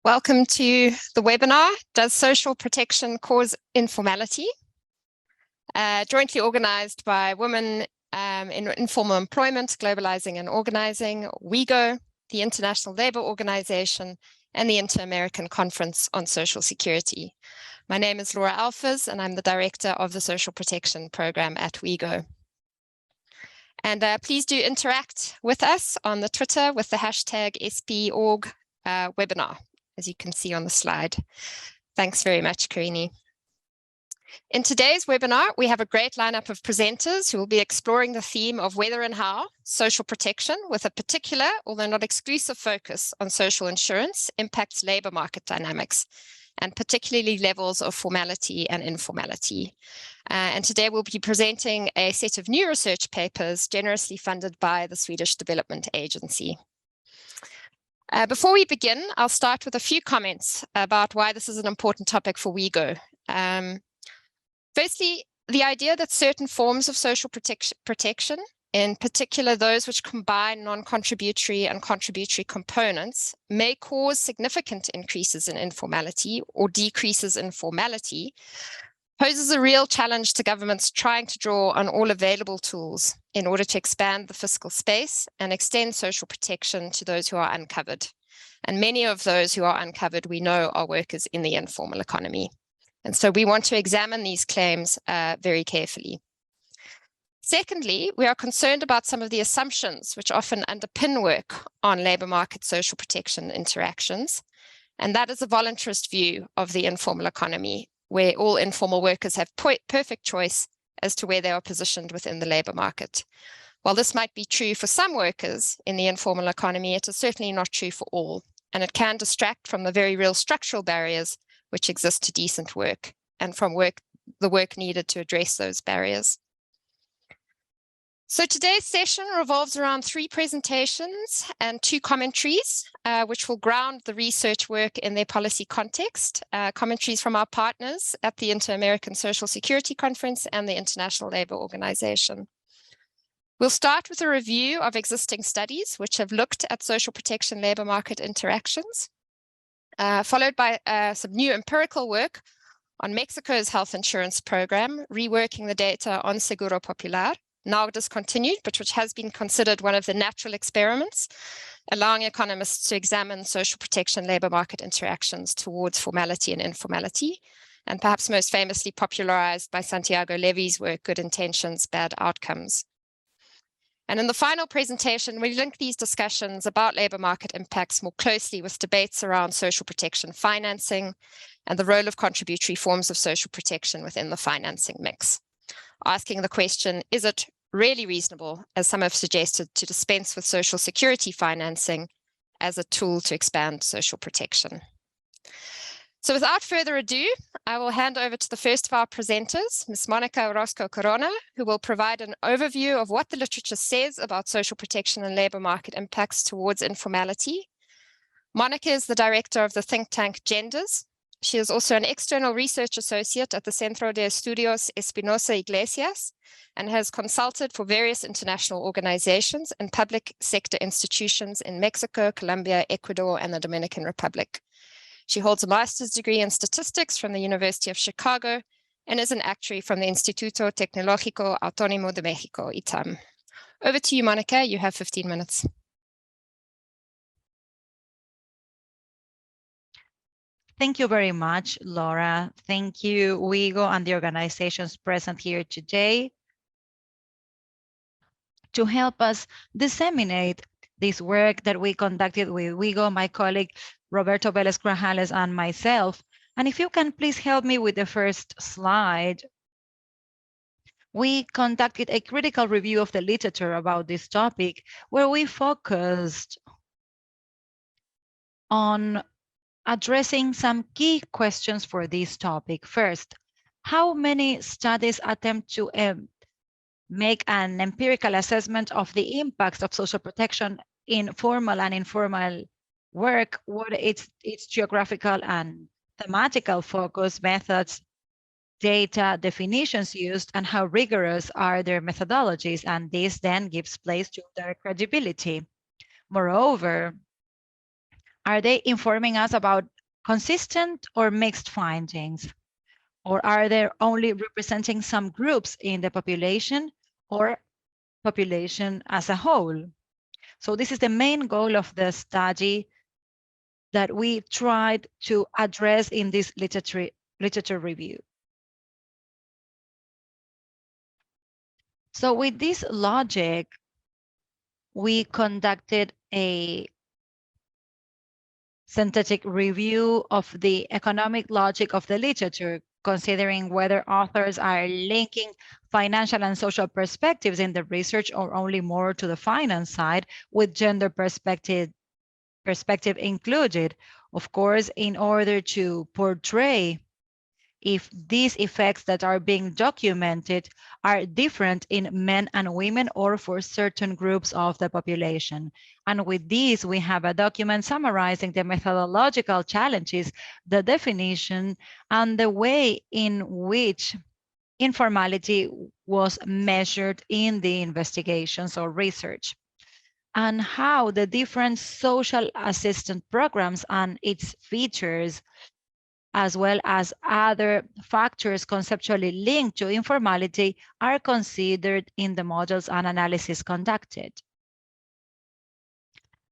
Welcome to the webinar, Does Social Protection Cause Informality? Jointly organized by Women in Informal Employment, Globalizing and Organizing, WIEGO, the International Labour Organization, and the Inter-American Conference on Social Security. My name is Laura Alfers, and I'm the Director of the Social Protection Program at WIEGO. And please do interact with us on the Twitter with the hashtag SP.org webinar, as you can see on the slide. Thanks very much, Karini. In today's webinar, we have a great lineup of presenters who will be exploring the theme of whether and how social protection, with a particular, although not exclusive focus on social insurance, impacts labour market dynamics, and particularly levels of formality and informality. And today we'll be presenting a set of new research papers generously funded by the Swedish Development Agency. Before we begin, I'll start with a few comments about why this is an important topic for WIEGO. Firstly, the idea that certain forms of social protection, in particular those which combine non-contributory and contributory components, may cause significant increases in informality or decreases in formality, poses a real challenge to governments trying to draw on all available tools in order to expand the fiscal space and extend social protection to those who are uncovered. And many of those who are uncovered, we know, are workers in the informal economy. And so we want to examine these claims very carefully. Secondly, we are concerned about some of the assumptions which often underpin work on labour market social protection interactions. And that is a voluntarist view of the informal economy, where all informal workers have perfect choice as to where they are positioned within the labour market. While this might be true for some workers in the informal economy, it is certainly not true for all, and it can distract from the very real structural barriers which exist to decent work and from the work needed to address those barriers. So today's session revolves around 3 presentations and 2 commentaries, which will ground the research work in their policy context, commentaries from our partners at the Inter-American Social Security Conference and the International Labour Organization. We'll start with a review of existing studies which have looked at social protection labour market interactions, followed by some new empirical work on Mexico's health insurance program, reworking the data on Seguro Popular, now discontinued, but which has been considered one of the natural experiments, allowing economists to examine social protection labour market interactions towards formality and informality, and perhaps most famously popularized by Santiago Levy's work, Good Intentions, Bad Outcomes. And in the final presentation, we link these discussions about labour market impacts more closely with debates around social protection financing and the role of contributory forms of social protection within the financing mix, asking the question, is it really reasonable, as some have suggested, to dispense with social security financing as a tool to expand social protection? So without further ado, I will hand over to the first of our presenters, Ms. Monica Orozco Corona, who will provide an overview of what the literature says about social protection and labour market impacts towards informality. Monica is the director of the think tank Genders. She is also an external research associate at the Centro de Estudios Espinosa Iglesias and has consulted for various international organizations and public sector institutions in Mexico, Colombia, Ecuador, and the Dominican Republic. She holds a master's degree in statistics from the University of Chicago and is an actuary from the Instituto Tecnológico Autónomo de México, ITAM. Over to you, Monica. You have 15 minutes. Thank you very much, Laura. Thank you, WIEGO, and the organizations present here today to help us disseminate this work that we conducted with WIEGO, my colleague Roberto Vélez Grajales, and myself. And if you can please help me with the first slide. We conducted a critical review of the literature about this topic, where we focused on addressing some key questions for this topic. First, how many studies attempt to make an empirical assessment of the impacts of social protection in formal and informal work? What its geographical and thematical focus, methods, data, definitions used, and how rigorous are their methodologies? And this then gives place to their credibility. Moreover, Are they informing us about consistent or mixed findings? Or are they only representing some groups in the population or population as a whole? So this is the main goal of the study that we tried to address in this literature review. So with this logic, we conducted a synthetic review of the economic logic of the literature, considering whether authors are linking financial and social perspectives in the research or only more to the finance side, with gender perspective included, of course, in order to portray if these effects that are being documented are different in men and women or for certain groups of the population. And with this, we have a document summarizing the methodological challenges, the definition, and the way in which informality was measured in the investigations or research, and how the different social assistance programs and its features, as well as other factors conceptually linked to informality, are considered in the models and analysis conducted.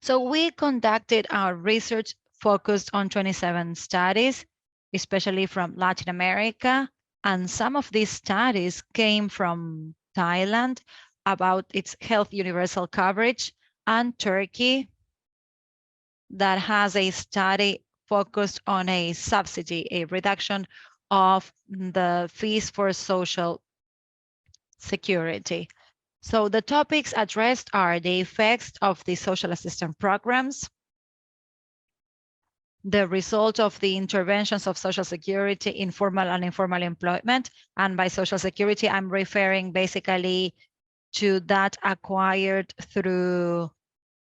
So we conducted our research focused on 27 studies, especially from Latin America, and some of these studies came from Thailand about its health universal coverage, and Turkey that has a study focused on a subsidy, a reduction of the fees for social security. So the topics addressed are the effects of the social assistance programs, the result of the interventions of social security in formal and informal employment. And by social security, I'm referring basically to that acquired through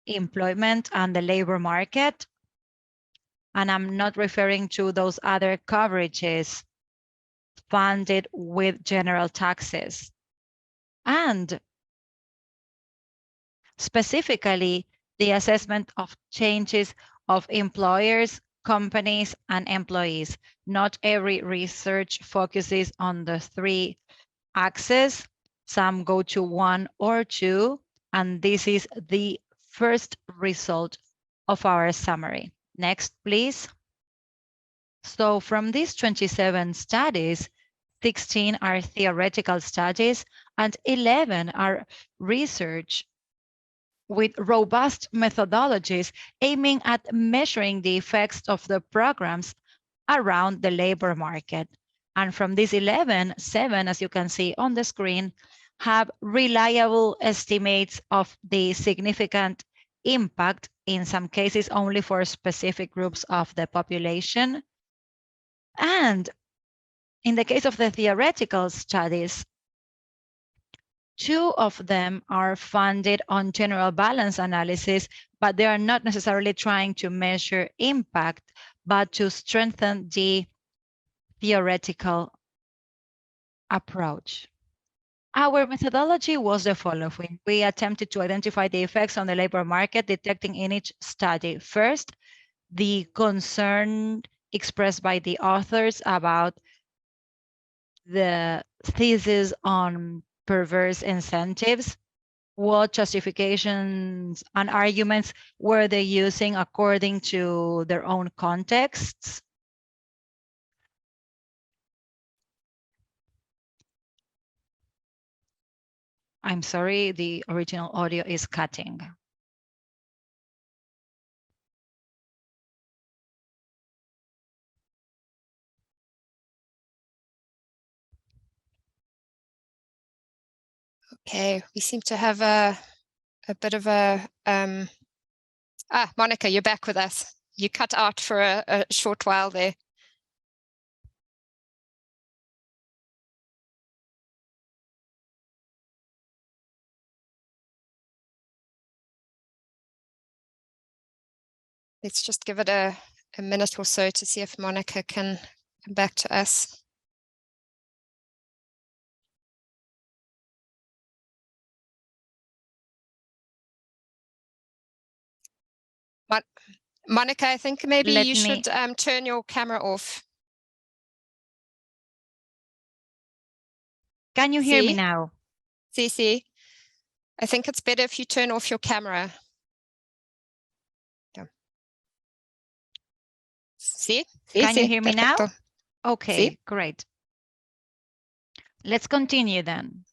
employment and the labor market. And I'm not referring to those other coverages funded with general taxes. And specifically, the assessment of changes of employers, companies, and employees. Not every research focuses on the three axes. Some go to one or two, and this is the first result of our summary. Next, please. So from these 27 studies, 16 are theoretical studies and 11 are research with robust methodologies aiming at measuring the effects of the programs around the labor market. And from these 11, 7, as you can see on the screen, have reliable estimates of the significant impact, in some cases only for specific groups of the population. And in the case of the theoretical studies, 2 of them are funded on general balance analysis, but they are not necessarily trying to measure impact, but to strengthen the theoretical approach. Our methodology was the following. We attempted to identify the effects on the labor market, detecting in each study. First, the concern expressed by the authors about the thesis on perverse incentives. What justifications and arguments were they using according to their own contexts? I'm sorry, the original audio is cutting. Okay, we seem to have a bit of a Monica, you're back with us. You cut out for a short while there. Let's just give it a minute or so to see if Monica can come back to us. Monica, I think maybe Let you me- should turn your camera off. Can you hear me See? now? See. I think it's better if you turn off your camera. Yeah. See? Can you hear me now? Perfecto. Okay, See? great. Let's continue then.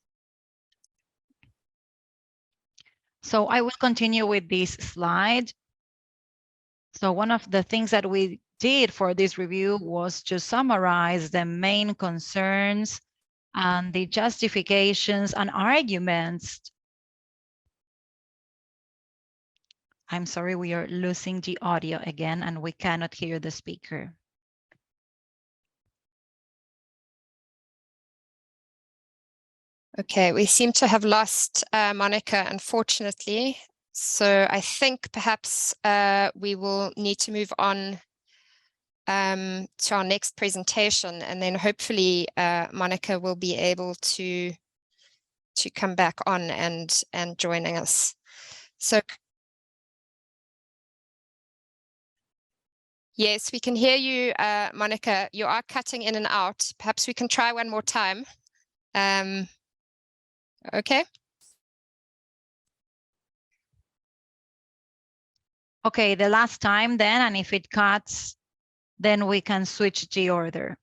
So I will continue with this slide. So one of the things that we did for this review was to summarize the main concerns and the justifications and arguments. I'm sorry, we are losing the audio again and we cannot hear the speaker. Okay, we seem to have lost Monica, unfortunately. So I think perhaps we will need to move on to our next presentation, and then hopefully Monica will be able to come back on and joining us. So yes, we can hear you, Monica. You are cutting in and out. Perhaps we can try one more time. Okay. Okay, the last time then, and if it cuts, then we can switch the order.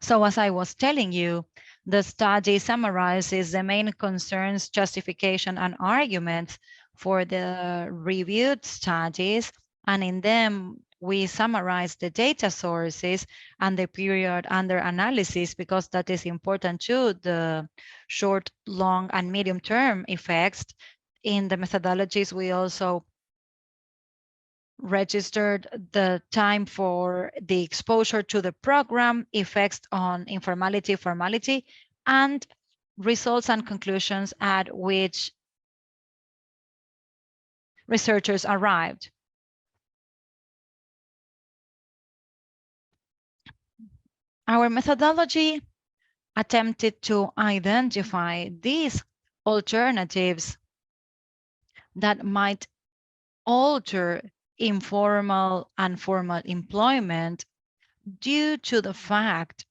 So as I was telling you, the study summarizes the main concerns, justification, and arguments for the reviewed studies, and in them we summarize the data sources and the period under analysis, because that is important too, the short, long, and medium-term effects. In the methodologies, we also registered the time for the exposure to the program, effects on informality, formality, and results and conclusions at which researchers arrived. Our methodology attempted to identify these alternatives that might alter informal and formal employment due to the fact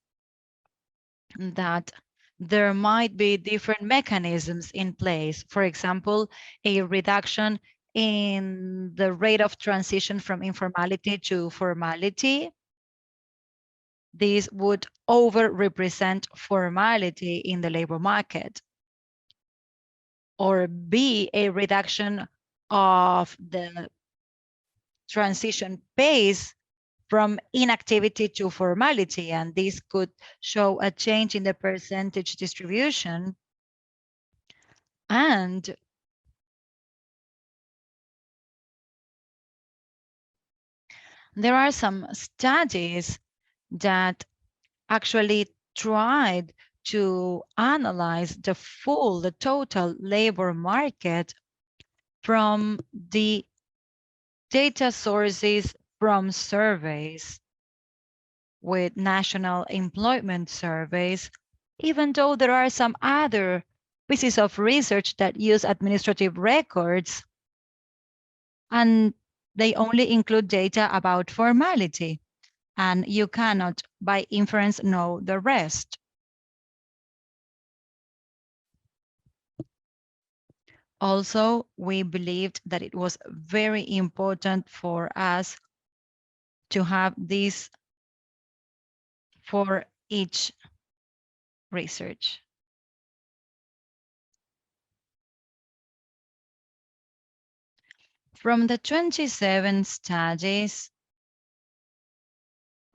that there might be different mechanisms in place. For example, a reduction in the rate of transition from informality to formality. This would over-represent formality in the labor market. Or B, a reduction of the transition pace from inactivity to formality, and this could show a change in the percentage distribution. And there are some studies that actually tried to analyze the total labor market from the data sources from surveys with national employment surveys, even though there are some other pieces of research that use administrative records and they only include data about formality, and you cannot by inference know the rest. Also, we believed that it was very important for us to have this for each research. From the 27 studies,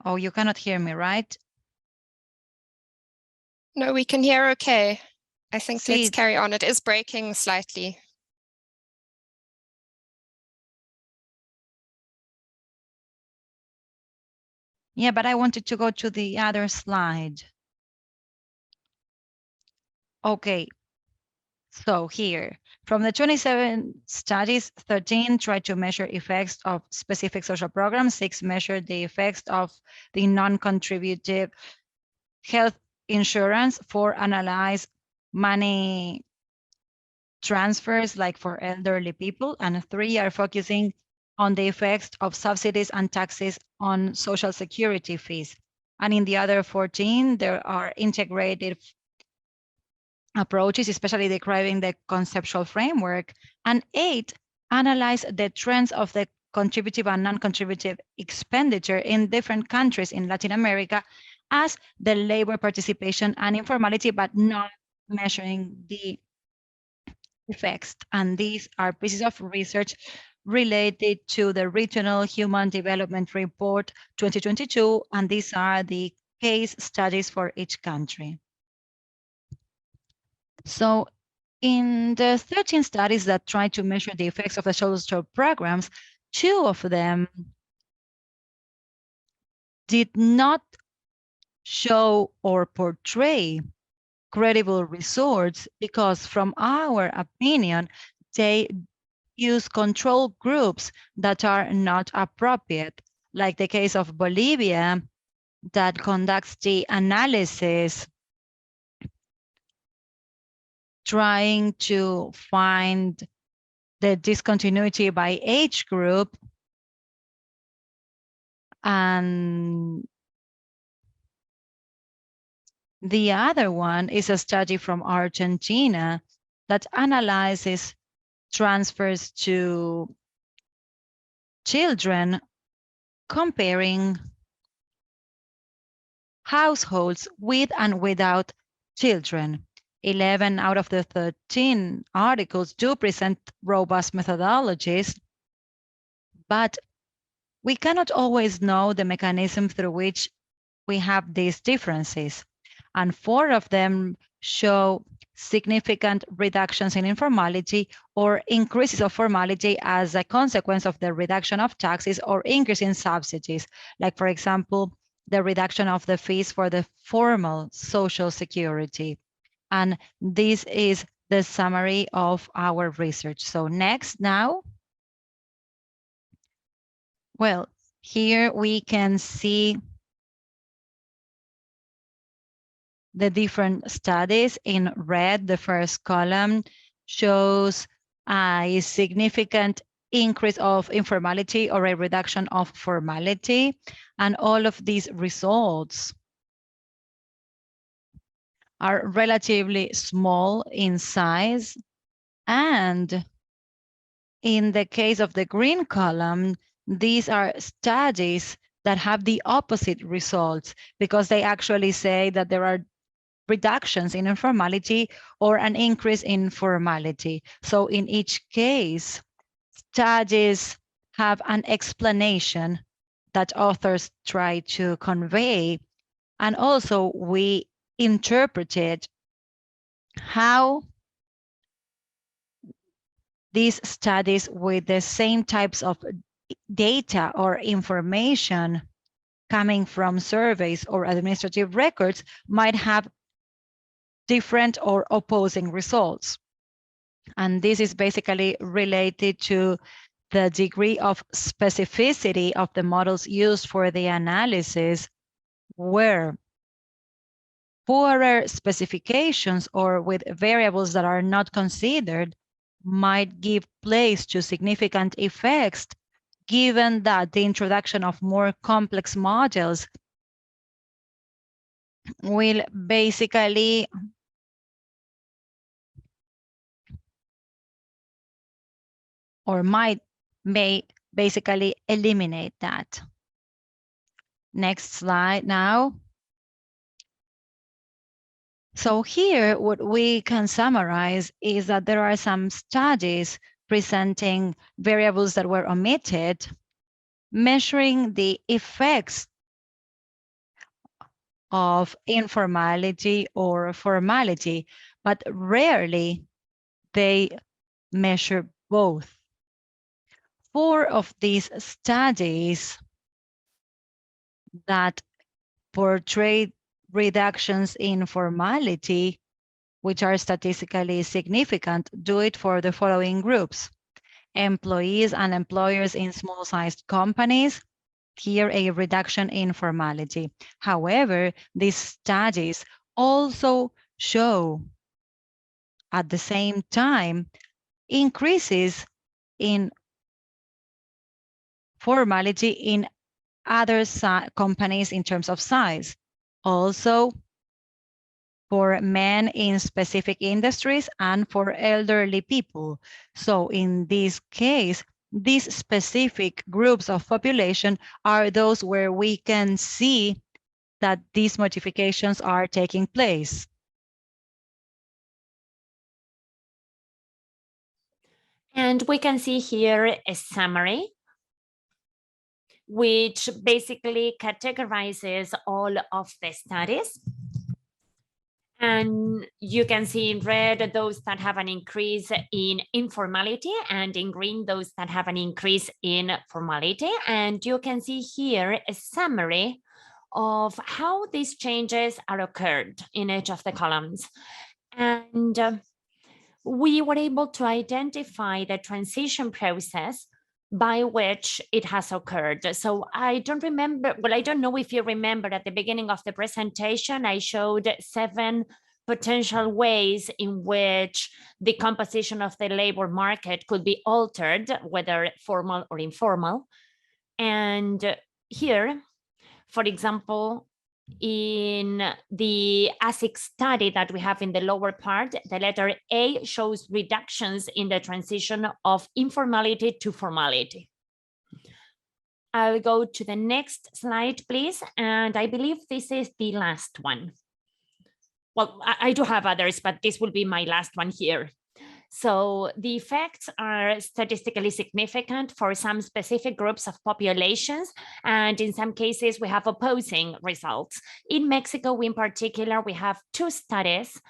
oh, you cannot hear me, right? No, we can hear okay. I think See, let's carry on. It is breaking slightly. Yeah, but I wanted to go to the other slide. Okay, so here, from the 27 studies, 13 tried to measure effects of specific social programs, 6 measured the effects of the non-contributive health insurance, 4 analyzed money transfers, like for elderly people, and 3 are focusing on the effects of subsidies and taxes on social security fees. And in the other 14, there are integrated approaches, especially describing the conceptual framework. And 8 analyze the trends of the contributive and non-contributive expenditure in different countries in Latin America as the labor participation and informality, but not measuring the effects. And these are pieces of research related to the Regional Human Development Report 2022, and these are the case studies for each country. So in the 13 studies that try to measure the effects of the social programs, 2 of them did not show or portray credible results because, from our opinion, they use control groups that are not appropriate, like the case of Bolivia that conducts the analysis trying to find the discontinuity by age group, and the other one is a study from Argentina that analyzes transfers to children, comparing households with and without children. 11 out of the 13 articles do present robust methodologies, but we cannot always know the mechanism through which we have these differences. And 4 of them show significant reductions in informality or increases of formality as a consequence of the reduction of taxes or increase in subsidies, like, for example, the reduction of the fees for the formal social security. And this is the summary of our research. So next now. Well, here we can see the different studies. In red, the first column shows a significant increase of informality or a reduction of formality. And all of these results are relatively small in size. And in the case of the green column, these are studies that have the opposite results because they actually say that there are reductions in informality or an increase in formality. So in each case, studies have an explanation that authors try to convey. And also we interpreted how these studies with the same types of data or information coming from surveys or administrative records might have different or opposing results. And this is basically related to the degree of specificity of the models used for the analysis, where poorer specifications or with variables that are not considered might give place to significant effects, given that the introduction of more complex models will basically or may basically eliminate that. Next slide now. So here, what we can summarize is that there are some studies presenting variables that were omitted, measuring the effects of informality or formality, but rarely they measure both. 4 of these studies that portray reductions in formality, which are statistically significant, do it for the following groups: employees and employers in small-sized companies, here a reduction in formality. However, these studies also show at the same time, increases in formality in other companies in terms of size. Also, for men in specific industries and for elderly people. So in this case, these specific groups of population are those where we can see that these modifications are taking place. And we can see here a summary, which basically categorizes all of the studies. And you can see in red those that have an increase in informality, and in green those that have an increase in formality. And you can see here a summary of how these changes are occurred in each of the columns. And we were able to identify the transition process by which it has occurred. So I don't remember, well, I don't know if you remember at the beginning of the presentation, I showed 7 potential ways in which the composition of the labor market could be altered, whether formal or informal. And here, for example, in the ASIC study that we have in the lower part, the letter A shows reductions in the transition of informality to formality. I'll go to the next slide, please. And I believe this is the last one. Well, I do have others, but this will be my last one here. So the effects are statistically significant for some specific groups of populations, and in some cases we have opposing results. In Mexico, in particular, we have 2 studies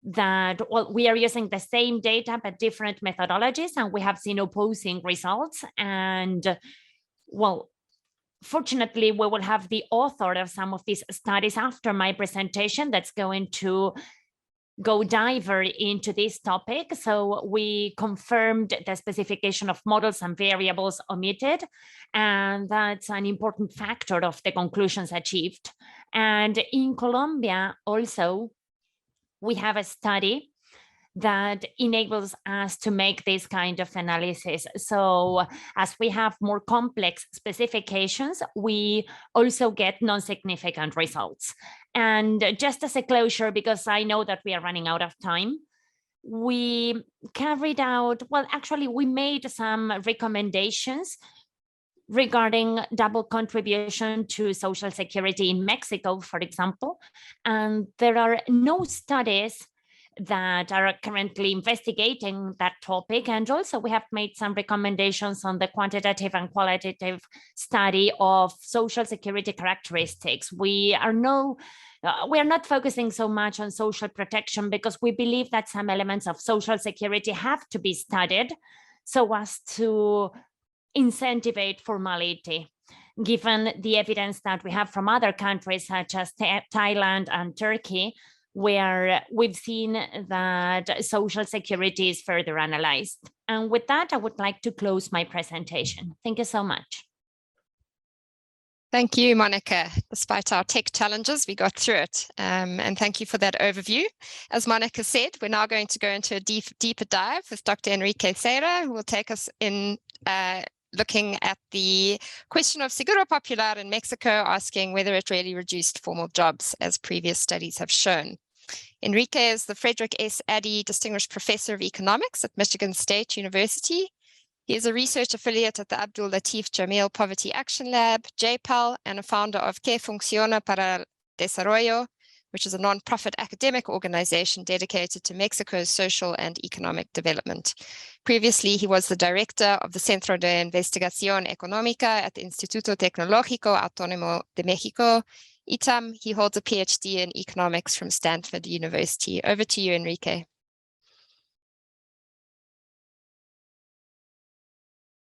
that, well, we are using the same data but different methodologies, and we have seen opposing results. And, well, fortunately, we will have the author of some of these studies after my presentation that's going to go diver into this topic. So we confirmed the specification of models and variables omitted, and that's an important factor of the conclusions achieved. And in Colombia also, we have a study that enables us to make this kind of analysis. So as we have more complex specifications, we also get non-significant results. And just as a closure, because I know that we are running out of time, we carried out, well, actually we made some recommendations regarding double contribution to Social Security in Mexico, for example. And there are no studies that are currently investigating that topic. And also we have made some recommendations on the quantitative and qualitative study of Social Security characteristics. We are not focusing so much on social protection because we believe that some elements of Social Security have to be studied so as to incentivize formality, given the evidence that we have from other countries such as Thailand and Turkey, where we've seen that Social Security is further analyzed. And with that, I would like to close my presentation. Thank you so much. Thank you, Monica. Despite our tech challenges, we got through it. And thank you for that overview. As Monica said, we're now going to go into a deeper dive with Dr. Enrique Serra, who will take us in looking at the question of Seguro Popular in Mexico, asking whether it really reduced formal jobs, as previous studies have shown. Enrique is the Frederick S. Addy Distinguished Professor of Economics at Michigan State University. He is a research affiliate at the Abdul Latif Jameel Poverty Action Lab, JPAL, and a founder of Que Funciona para el Desarrollo, which is a non-profit academic organization dedicated to Mexico's social and economic development. Previously, he was the director of the Centro de Investigación Económica at the Instituto Tecnológico Autónomo de México, ITAM. He holds a PhD in economics from Stanford University. Over to you, Enrique.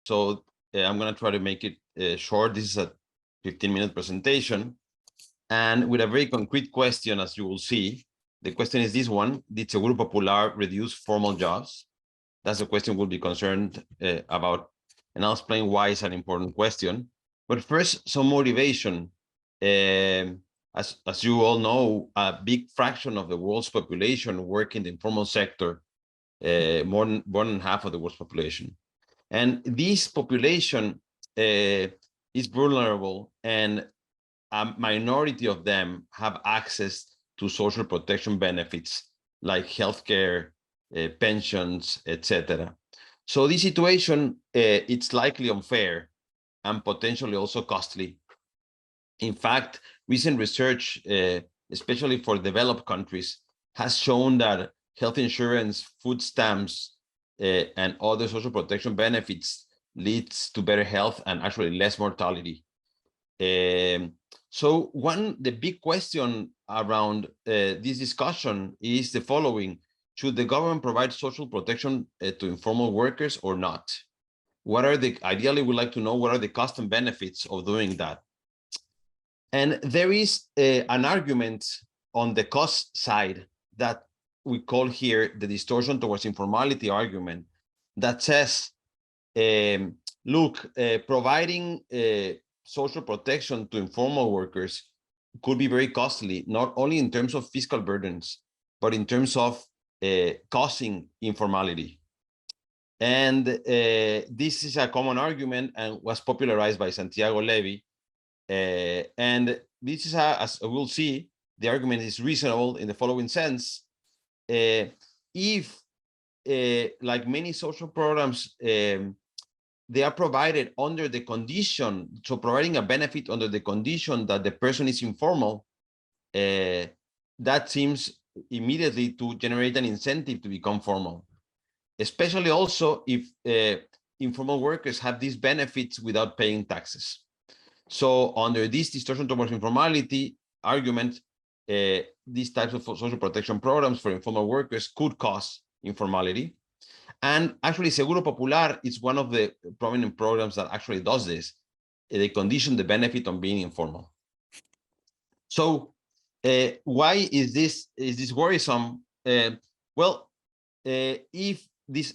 So I'm going to try to make it short. This is a 15-minute presentation. And with a very concrete question, as you will see, the question is this one: did Seguro Popular reduce formal jobs? That's the question we'll be concerned about. And I'll explain why it's an important question. But first, some motivation. as you all know, a big fraction of the world's population work in the informal sector, more than half of the world's population. And this population is vulnerable, and a minority of them have access to social protection benefits like healthcare, pensions, etc. So this situation, it's likely unfair and potentially also costly. In fact, recent research, especially for developed countries, has shown that health insurance, food stamps, and other social protection benefits leads to better health and actually less mortality. So the big question around this discussion is the following: should the government provide social protection to informal workers or not? Ideally, we'd like to know what are the cost and benefits of doing that. And there is an argument on the cost side that we call here the distortion towards informality argument that says, look, providing social protection to informal workers could be very costly, not only in terms of fiscal burdens, but in terms of causing informality. And this is a common argument and was popularized by Santiago Levy. And this is, as we'll see, the argument is reasonable in the following sense. If, like many social programs, they are provided under the condition, so providing a benefit under the condition that the person is informal, that seems immediately to generate an incentive to become formal, especially also if informal workers have these benefits without paying taxes. So under this distortion towards informality argument, these types of social protection programs for informal workers could cause informality. And actually, Seguro Popular is one of the prominent programs that actually does this. They condition the benefit on being informal. So why is this worrisome? If this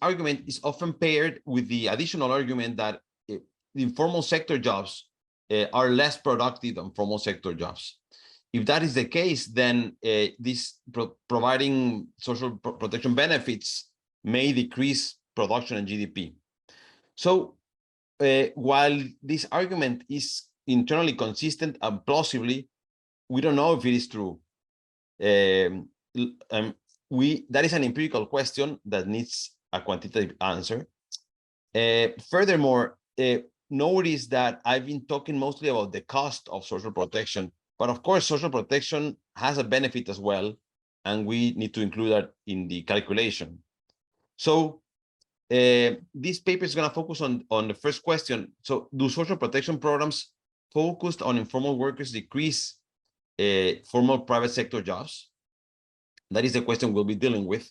argument is often paired with the additional argument that the informal sector jobs are less productive than formal sector jobs. If that is the case, then providing social protection benefits may decrease production and GDP. So while this argument is internally consistent and plausibly, we don't know if it is true. That is an empirical question that needs a quantitative answer. Furthermore, notice that I've been talking mostly about the cost of social protection, but of course, social protection has a benefit as well, and we need to include that in the calculation. So this paper is going to focus on the first question. So do social protection programs focused on informal workers decrease formal private sector jobs? That is the question we'll be dealing with.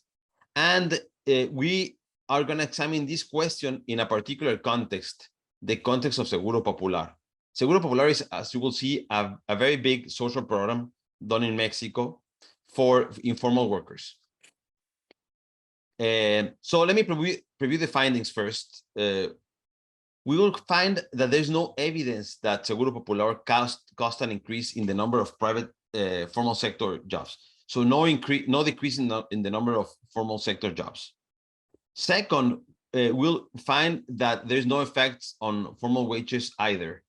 And we are going to examine this question in a particular context, the context of Seguro Popular. Seguro Popular is, as you will see, a very big social program done in Mexico for informal workers. So let me preview the findings first. We will find that there's no evidence that Seguro Popular caused an increase in the number of private formal sector jobs. So no decrease in the number of formal sector jobs. Second, we'll find that there's no effects on formal wages either.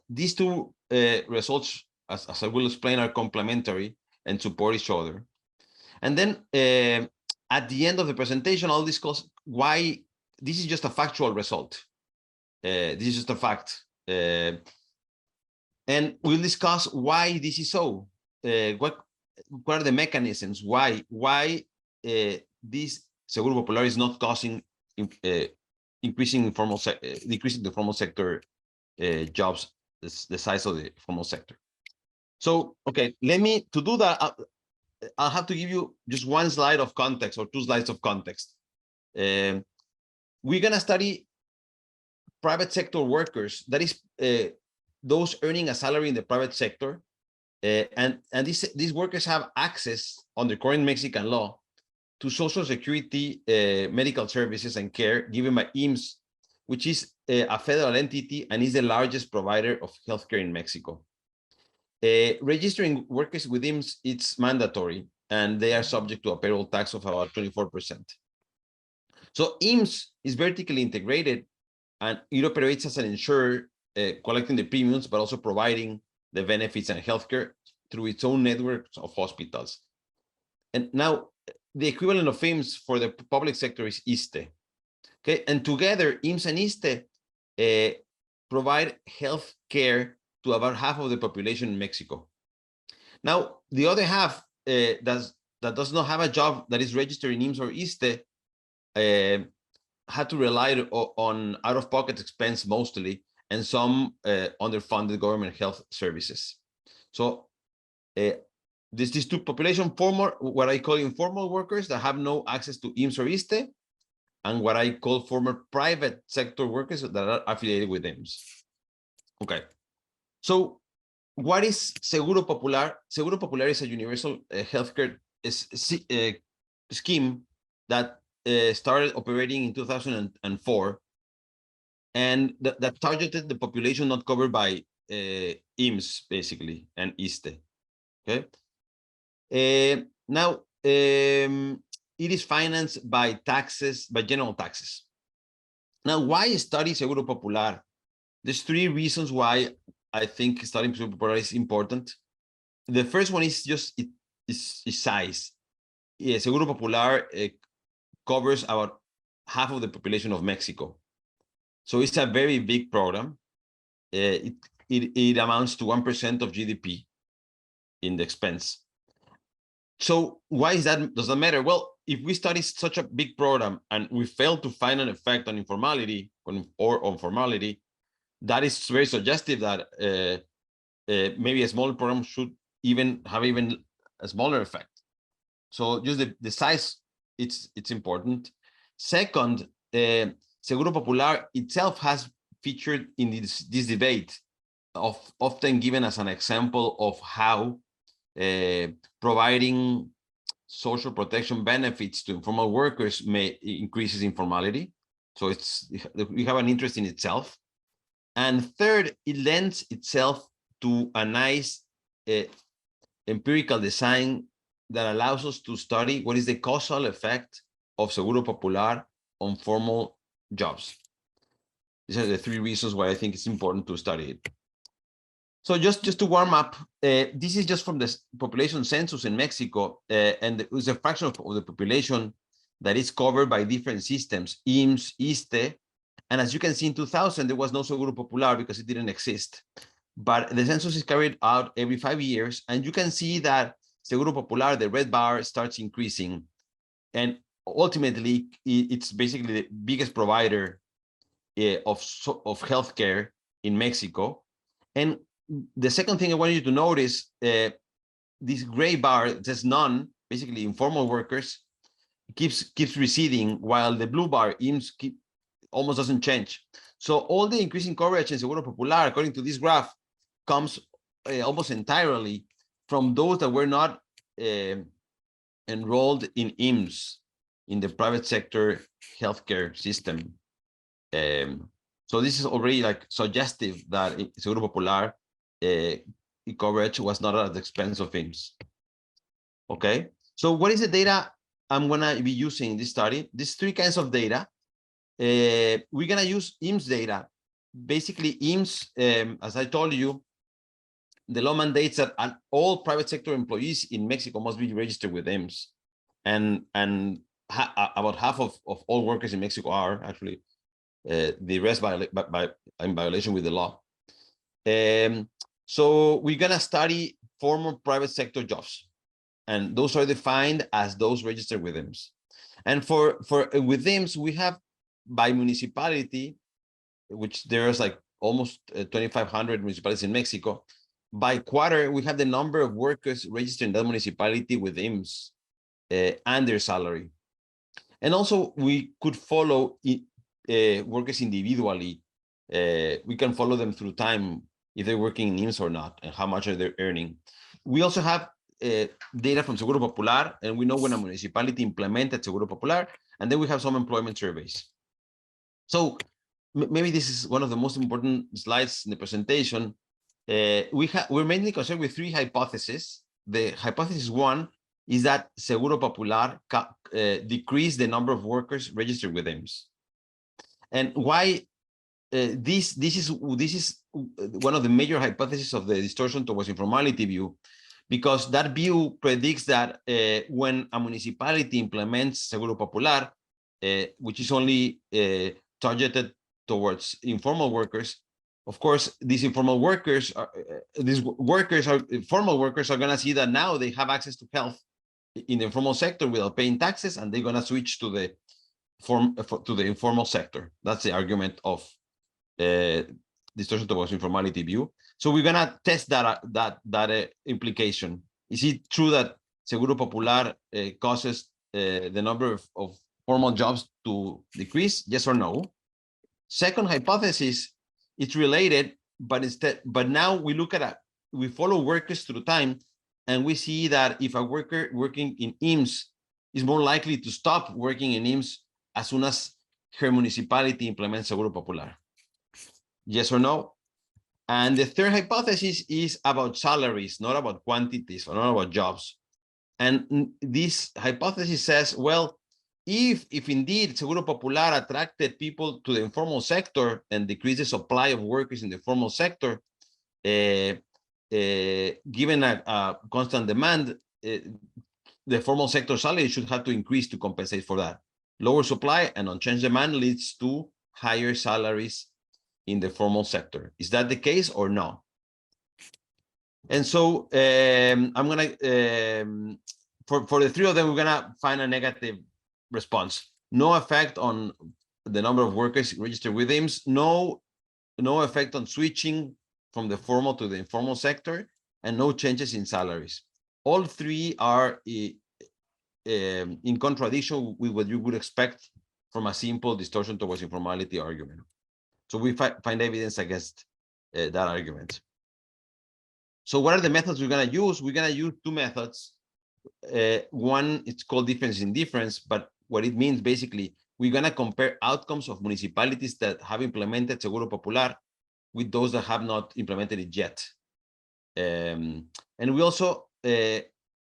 These two results, as I will explain, are complementary and support each other. And then at the end of the presentation, I'll discuss why this is just a factual result. This is just a fact. And we'll discuss why this is so. What are the mechanisms? Why this Seguro Popular is not causing decreasing the formal sector jobs, the size of the formal sector. So, okay, to do that, I'll have to give you just one slide of context or two slides of context. We're gonna study private sector workers, that is those earning a salary in the private sector. And these workers have access under current Mexican law to Social Security, medical services and care given by IMSS, which is a federal entity and is the largest provider of healthcare in Mexico. Registering workers with IMSS, it's mandatory, and they are subject to a payroll tax of about 24%. So IMSS is vertically integrated, and it operates as an insurer, collecting the premiums, but also providing the benefits and healthcare through its own networks of hospitals. And now the equivalent of IMSS for the public sector is ISSSTE. Okay, and together IMSS and ISSSTE provide health care to about half of the population in Mexico. Now, the other half that does not have a job that is registered in IMSS or ISSSTE had to rely on out-of-pocket expense mostly, and some underfunded government health services. So these two population form what I call informal workers that have no access to IMSS or ISSSTE, and what I call former private sector workers that are affiliated with IMSS. Okay, so what is Seguro Popular? Seguro Popular is a universal healthcare scheme that started operating in 2004, and that targeted the population not covered by IMSS, basically, and ISSSTE. Okay. Now, it is financed by taxes, by general taxes. Now, why study Seguro Popular? There's three reasons why I think studying Seguro Popular is important. The first one is just its size. Seguro Popular covers about half of the population of Mexico. So it's a very big program. It amounts to 1% of GDP in the expense. So why is that? Does that matter? Well, if we study such a big program and we fail to find an effect on informality or on formality, that is very suggestive that maybe a smaller program should have a smaller effect. So just the size, it's important. Second, Seguro Popular itself has featured in this debate, often given as an example of how providing social protection benefits to informal workers may increases informality. So we have an interest in itself. And third, it lends itself to a nice empirical design that allows us to study what is the causal effect of Seguro Popular on formal jobs. These are the three reasons why I think it's important to study it. So just to warm up, this is just from the population census in Mexico, and it was a fraction of the population that is covered by different systems, IMSS, ISSSTE, and as you can see in 2000, there was no Seguro Popular because it didn't exist. But the census is carried out every 5 years, and you can see that Seguro Popular, the red bar, starts increasing, and ultimately it's basically the biggest provider of healthcare in Mexico. And the second thing I want you to notice, this gray bar that says none, basically informal workers, keeps receding, while the blue bar, IMSS, almost doesn't change. So all the increasing coverage in Seguro Popular, according to this graph, comes almost entirely from those that were not enrolled in IMSS, in the private sector healthcare system. So this is already like suggestive that Seguro Popular coverage was not at the expense of IMSS. Okay, so what is the data I'm gonna be using in this study? These three kinds of data. We're gonna use IMSS data. Basically, IMSS, as I told you, the law mandates that all private sector employees in Mexico must be registered with IMSS, and about half of all workers in Mexico are actually. The rest in violation with the law. So we're gonna study former private sector jobs, and those are defined as those registered with IMSS. And with IMSS, we have by municipality, which there's like almost 2,500 municipalities in Mexico. By quarter, we have the number of workers registered in that municipality with IMSS and their salary. And also we could follow workers individually. We can follow them through time if they're working in IMSS or not, and how much are they earning. We also have data from Seguro Popular, and we know when a municipality implemented Seguro Popular, and then we have some employment surveys. So maybe this is one of the most important slides in the presentation. we're mainly concerned with three hypotheses. The hypothesis one is that Seguro Popular decreased the number of workers registered with IMSS. And why this is one of the major hypotheses of the distortion towards informality view, because that view predicts that when a municipality implements Seguro Popular, which is only targeted towards informal workers, of course, these informal workers are formal workers are going to see that now they have access to health in the informal sector without paying taxes, and they're going to switch to the informal sector. That's the argument of distortion towards informality view. So we're going to test that implication. Is it true that Seguro Popular causes the number of formal jobs to decrease? Yes or no? Second hypothesis, it's related, but now we look at we follow workers through time, and we see that if a worker working in IMSS is more likely to stop working in IMSS as soon as her municipality implements Seguro Popular. Yes or no? And the third hypothesis is about salaries, not about quantities, or not about jobs. And this hypothesis says, well, if indeed Seguro Popular attracted people to the informal sector and decreased the supply of workers in the formal sector, given a constant demand, the formal sector salary should have to increase to compensate for that. Lower supply and unchanged demand leads to higher salaries in the formal sector. Is that the case or no? And so I'm gonna for the three of them, we're gonna find a negative response. No effect on the number of workers registered with IMSS, no effect on switching from the formal to the informal sector, and no changes in salaries. All three are in contradiction with what you would expect from a simple distortion towards informality argument. So we find evidence against that argument. So what are the methods we're going to use? We're going to use two methods. One, it's called difference in difference, but what it means basically, we're going to compare outcomes of municipalities that have implemented Seguro Popular with those that have not implemented it yet. And we also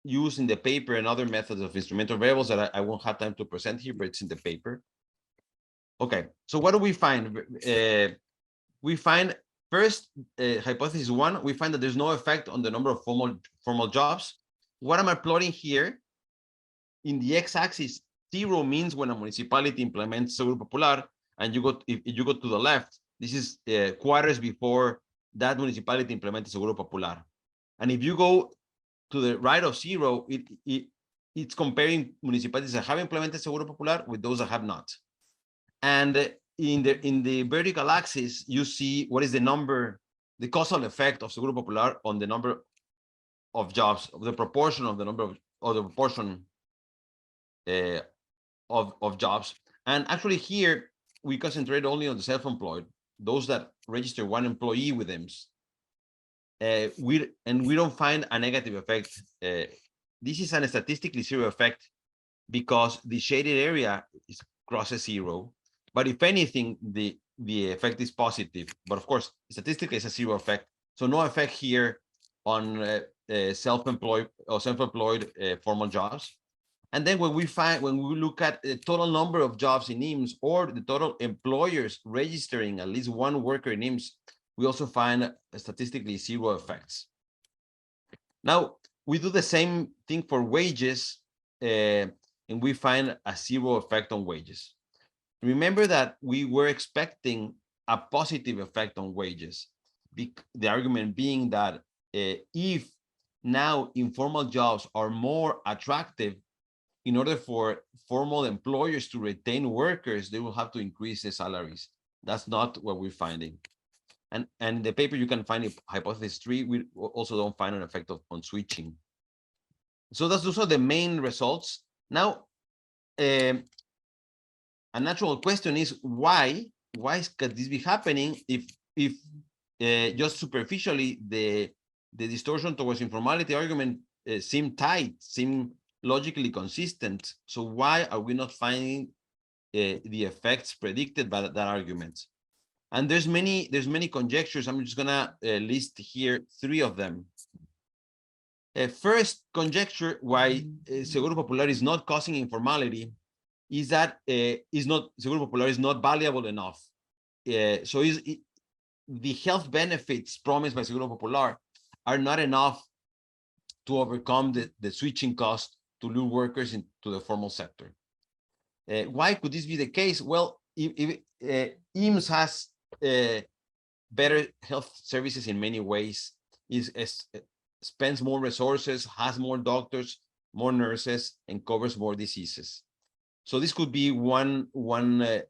use in the paper another methods of instrumental variables that I won't have time to present here, but it's in the paper. Okay, so what do we find? We find first, hypothesis one, we find that there's no effect on the number of formal jobs. What am I plotting here? In the x-axis, 0 means when a municipality implements Seguro Popular, and if you go to the left, this is quarters before that municipality implemented Seguro Popular. And if you go to the right of 0, it's comparing municipalities that have implemented Seguro Popular with those that have not. And in the vertical axis, you see what is the causal effect of Seguro Popular on the number of jobs, of the proportion of the number of the proportion of jobs. And actually here, we concentrate only on the self-employed, those that register one employee with IMSS. We don't find a negative effect. This is a statistically zero effect because the shaded area crosses 0. But if anything, the effect is positive. But of course, statistically, it's a 0 effect. So no effect here on self-employed or self-employed formal jobs. And then when we look at the total number of jobs in IMSS or the total employers registering at least one worker in IMSS, we also find statistically 0 effects. Now, we do the same thing for wages, and we find a 0 effect on wages. Remember that we were expecting a positive effect on wages. The argument being that if now informal jobs are more attractive, in order for formal employers to retain workers, they will have to increase the salaries. That's not what we're finding. And in the paper, you can find hypothesis 3. We also don't find an effect on switching. So those are the main results. Now, a natural question is why could this be happening if just superficially the distortion towards informality argument seem tight, seem logically consistent? So why are we not finding the effects predicted by that argument? And there's many conjectures. I'm just gonna list here 3 of them. First conjecture why Seguro Popular is not causing informality is that Seguro Popular is not valuable enough. So the health benefits promised by Seguro Popular are not enough to overcome the switching cost to lure workers into the formal sector. Why could this be the case? Well, if IMSS has better health services in many ways, spends more resources, has more doctors, more nurses, and covers more diseases. So this could be one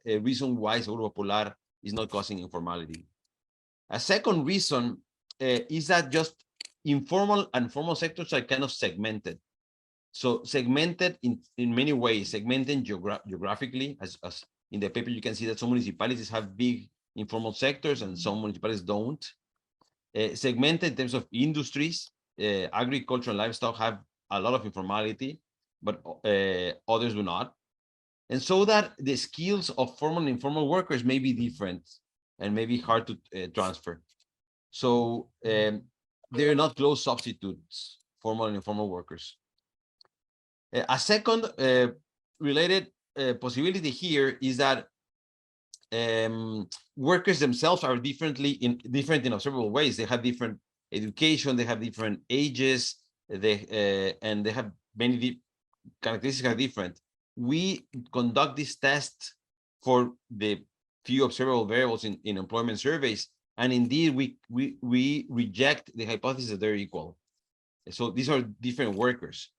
reason why Seguro Popular is not causing informality. A second reason is that just informal and formal sectors are kind of segmented. So segmented in many ways, segmented geographically, as in the paper, you can see that some municipalities have big informal sectors and some municipalities don't. Segmented in terms of industries, agriculture and livestock have a lot of informality, but others do not. And so that the skills of formal and informal workers may be different and may be hard to transfer. So they're not close substitutes, formal and informal workers. A second related possibility here is that workers themselves are different in observable ways. They have different education, they have different ages, and they have many characteristics are different. We conduct this test for the few observable variables in employment surveys, and indeed we reject the hypothesis that they're equal. So these are different workers.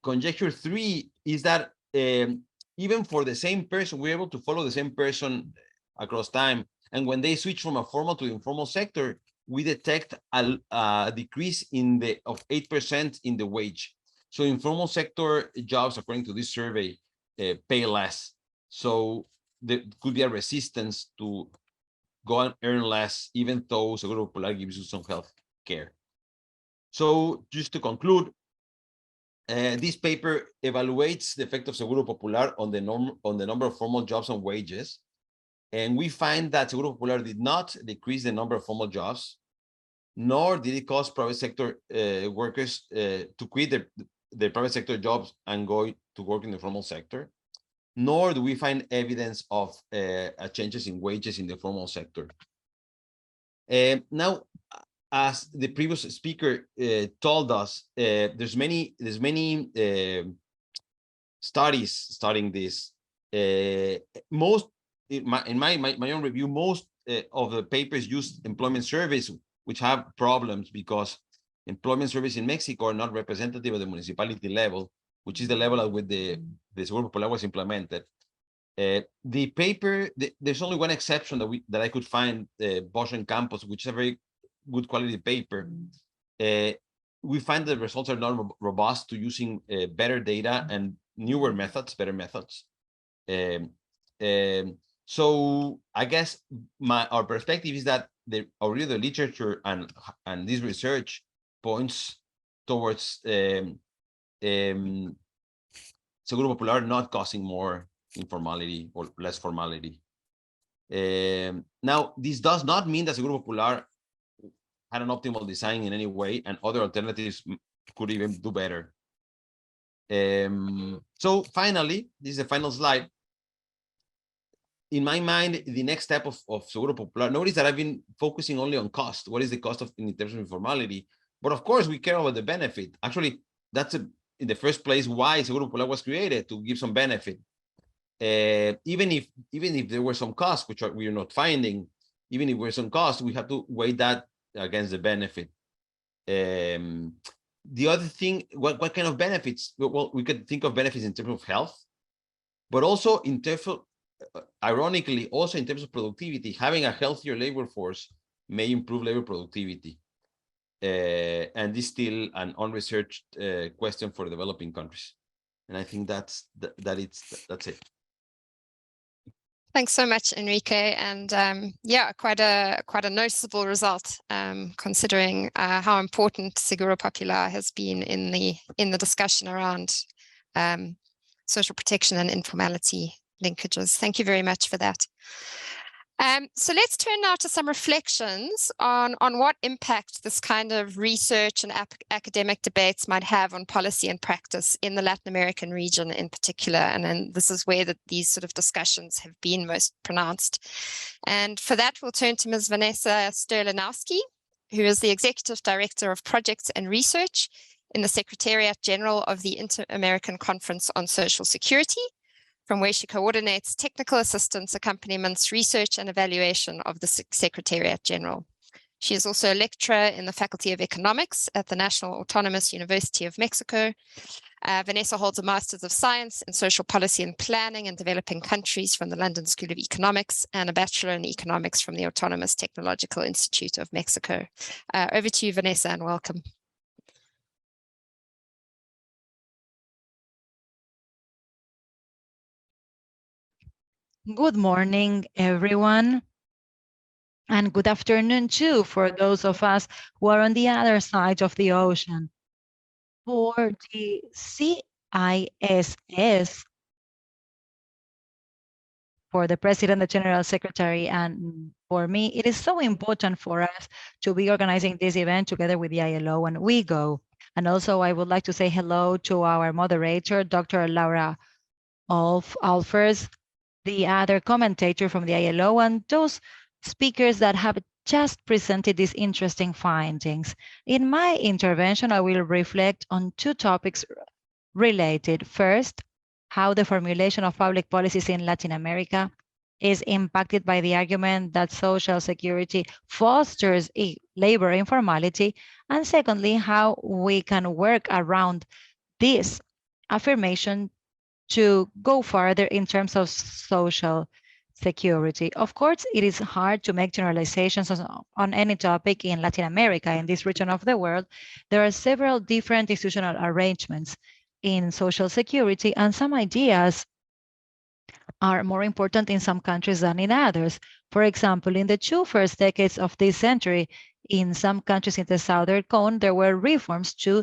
Conjecture 3 is that even for the same person, we're able to follow the same person across time. And when they switch from a formal to the informal sector, we detect a decrease of 8% in the wage. So informal sector jobs, according to this survey, pay less. So there could be a resistance to go and earn less, even though Seguro Popular gives you some health care. So just to conclude, this paper evaluates the effect of Seguro Popular on the number of formal jobs and wages. And we find that Seguro Popular did not decrease the number of formal jobs, nor did it cause private sector workers to quit their private sector jobs and go to work in the formal sector, nor do we find evidence of changes in wages in the formal sector. Now, as the previous speaker told us, there's many studies studying this. Most, in my own review, most of the papers use employment surveys, which have problems because employment surveys in Mexico are not representative of the municipality level, which is the level at which the Seguro Popular was implemented. The paper, there's only one exception that I could find, Bosch and Campos, which is a very good quality paper. We find the results are not robust to using better data and newer methods, better methods. So I guess our perspective is that already the literature and this research points towards Seguro Popular not causing more informality or less formality. Now, this does not mean that Seguro Popular had an optimal design in any way, and other alternatives could even do better. So finally, this is the final slide. In my mind, the next step of Seguro Popular, notice that I've been focusing only on cost. What is the cost in terms of informality? But of course, we care about the benefit. Actually, that's in the first place why Seguro Popular was created, to give some benefit. Even if there were some costs, which we are not finding, even if there were some costs, we have to weigh that against the benefit. The other thing, what kind of benefits? Well, we could think of benefits in terms of health, but also in terms of, ironically, also in terms of productivity. Having a healthier labor force may improve labor productivity. And this is still an unresearched question for developing countries. And I think that's it. Thanks so much, Enrique, and yeah, quite a noticeable result, considering how important Seguro Popular has been in the discussion around social protection and informality linkages. Thank you very much for that. So let's turn now to some reflections on what impact this kind of research and academic debates might have on policy and practice in the Latin American region in particular. And then this is where these sort of discussions have been most pronounced. And for that, we'll turn to Ms. Vanessa Sterlinowski, who is the Executive Director of Projects and Research in the Secretariat General of the Inter-American Conference on Social Security, from where she coordinates technical assistance, accompaniments, research, and evaluation of the Secretariat General. She is also a lecturer in the Faculty of Economics at the National Autonomous University of Mexico. Vanessa holds a Master's of Science in Social Policy and Planning in Developing Countries from the London School of Economics and a Bachelor in Economics from the Autonomous Technological Institute of Mexico. Over to you, Vanessa, and welcome. Good morning, everyone. And good afternoon, too, for those of us who are on the other side of the ocean. For the CISS, for the President, the General Secretary, and for me, it is so important for us to be organizing this event together with the ILO and WIEGO. And also, I would like to say hello to our moderator, Dr. Laura Alfers, the other commentator from the ILO, and those speakers that have just presented these interesting findings. In my intervention, I will reflect on two topics related. First, how the formulation of public policies in Latin America is impacted by the argument that Social Security fosters labor informality. And secondly, how we can work around this affirmation to go further in terms of social security. Of course, it is hard to make generalizations on any topic in Latin America, in this region of the world. There are several different institutional arrangements in social security, and some ideas are more important in some countries than in others. For example, in the first 2 decades of this century, in some countries in the Southern Cone, there were reforms to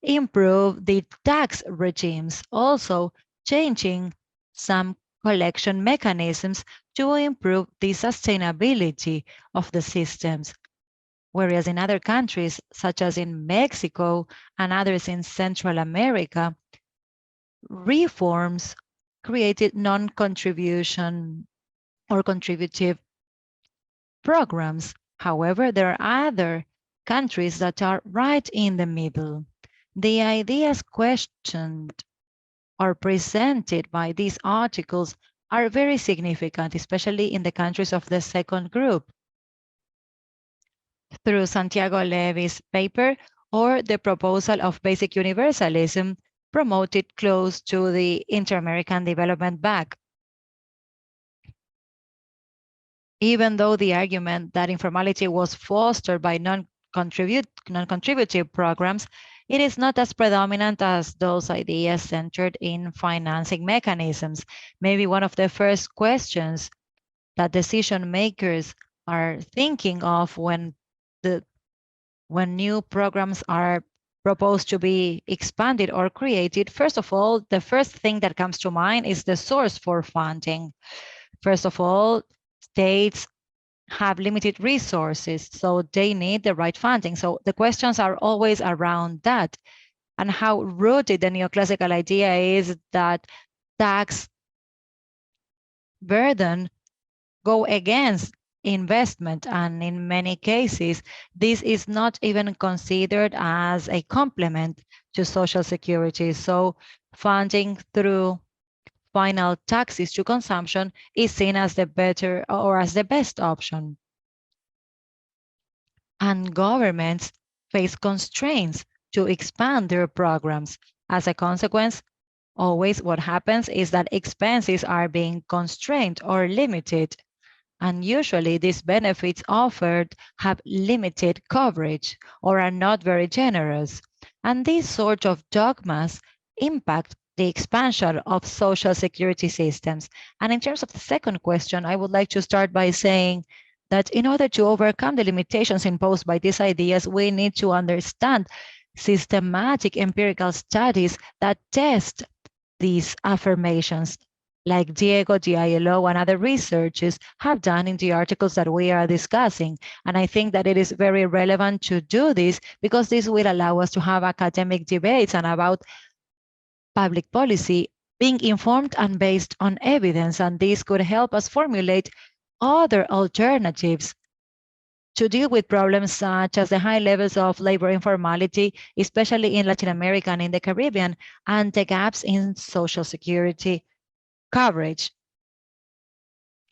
improve the tax regimes, also changing some collection mechanisms to improve the sustainability of the systems. Whereas in other countries, such as in Mexico and others in Central America, reforms created non-contribution or contributive programs. However, there are other countries that are right in the middle. The ideas questioned or presented by these articles are very significant, especially in the countries of the second group, through Santiago Levy's paper or the proposal of basic universalism promoted close to the Inter-American Development Bank. Even though the argument that informality was fostered by non-contributive programs, it is not as predominant as those ideas centered in financing mechanisms. Maybe one of the first questions that decision makers are thinking of when new programs are proposed to be expanded or created, first of all, the first thing that comes to mind is the source for funding. First of all, states have limited resources, so they need the right funding. So the questions are always around that, and how rooted the neoclassical idea is that tax burden go against investment, and in many cases, this is not even considered as a complement to Social Security. So funding through final taxes to consumption is seen as the better or as the best option. And governments face constraints to expand their programs. As a consequence, always what happens is that expenses are being constrained or limited. And usually these benefits offered have limited coverage or are not very generous. And these sort of dogmas impact the expansion of social security systems. And in terms of the second question, I would like to start by saying that in order to overcome the limitations imposed by these ideas, we need to understand systematic empirical studies that test these affirmations. like WIEGO, the ILO, and other researchers have done in the articles that we are discussing. And I think that it is very relevant to do this because this will allow us to have academic debates and about public policy being informed and based on evidence. And this could help us formulate other alternatives to deal with problems such as the high levels of labor informality, especially in Latin America and in the Caribbean, and the gaps in social security coverage.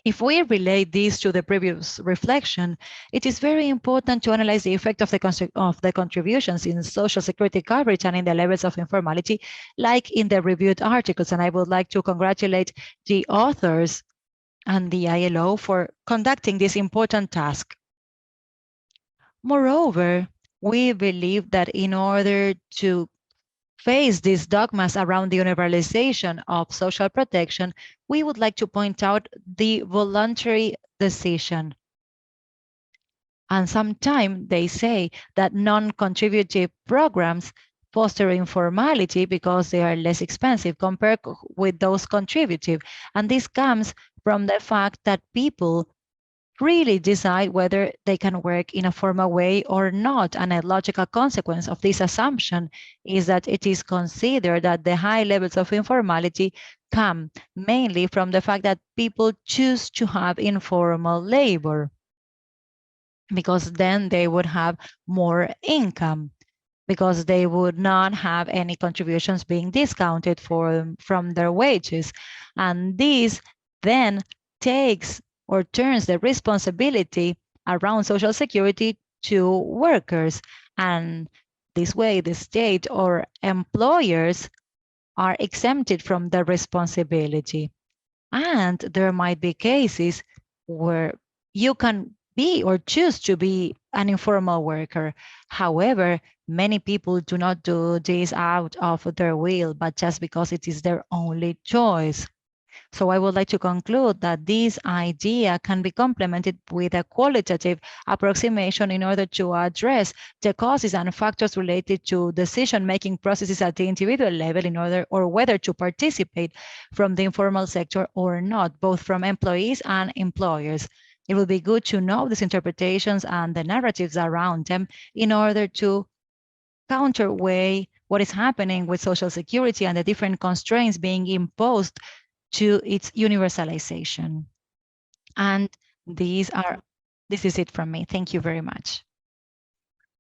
If we relate this to the previous reflection, it is very important to analyze the effect of the contributions in social security coverage and in the levels of informality, like in the reviewed articles. And I would like to congratulate the authors and the ILO for conducting this important task. Moreover, we believe that in order to face these dogmas around the universalization of social protection, we would like to point out the voluntary decision. And sometimes they say that non-contributive programs foster informality because they are less expensive compared with those contributive. And this comes from the fact that people really decide whether they can work in a formal way or not. And a logical consequence of this assumption is that it is considered that the high levels of informality come mainly from the fact that people choose to have informal labor, because then they would have more income, because they would not have any contributions being discounted from their wages. And this then takes or turns the responsibility around social security to workers. And this way, the state or employers are exempted from the responsibility. And there might be cases where you can be or choose to be an informal worker. However, many people do not do this out of their will, but just because it is their only choice. So I would like to conclude that this idea can be complemented with a qualitative approximation in order to address the causes and factors related to decision-making processes at the individual level in order or whether to participate from the informal sector or not, both from employees and employers. It will be good to know these interpretations and the narratives around them in order to counterweigh what is happening with Social Security and the different constraints being imposed to its universalization. And this is it from me. Thank you very much.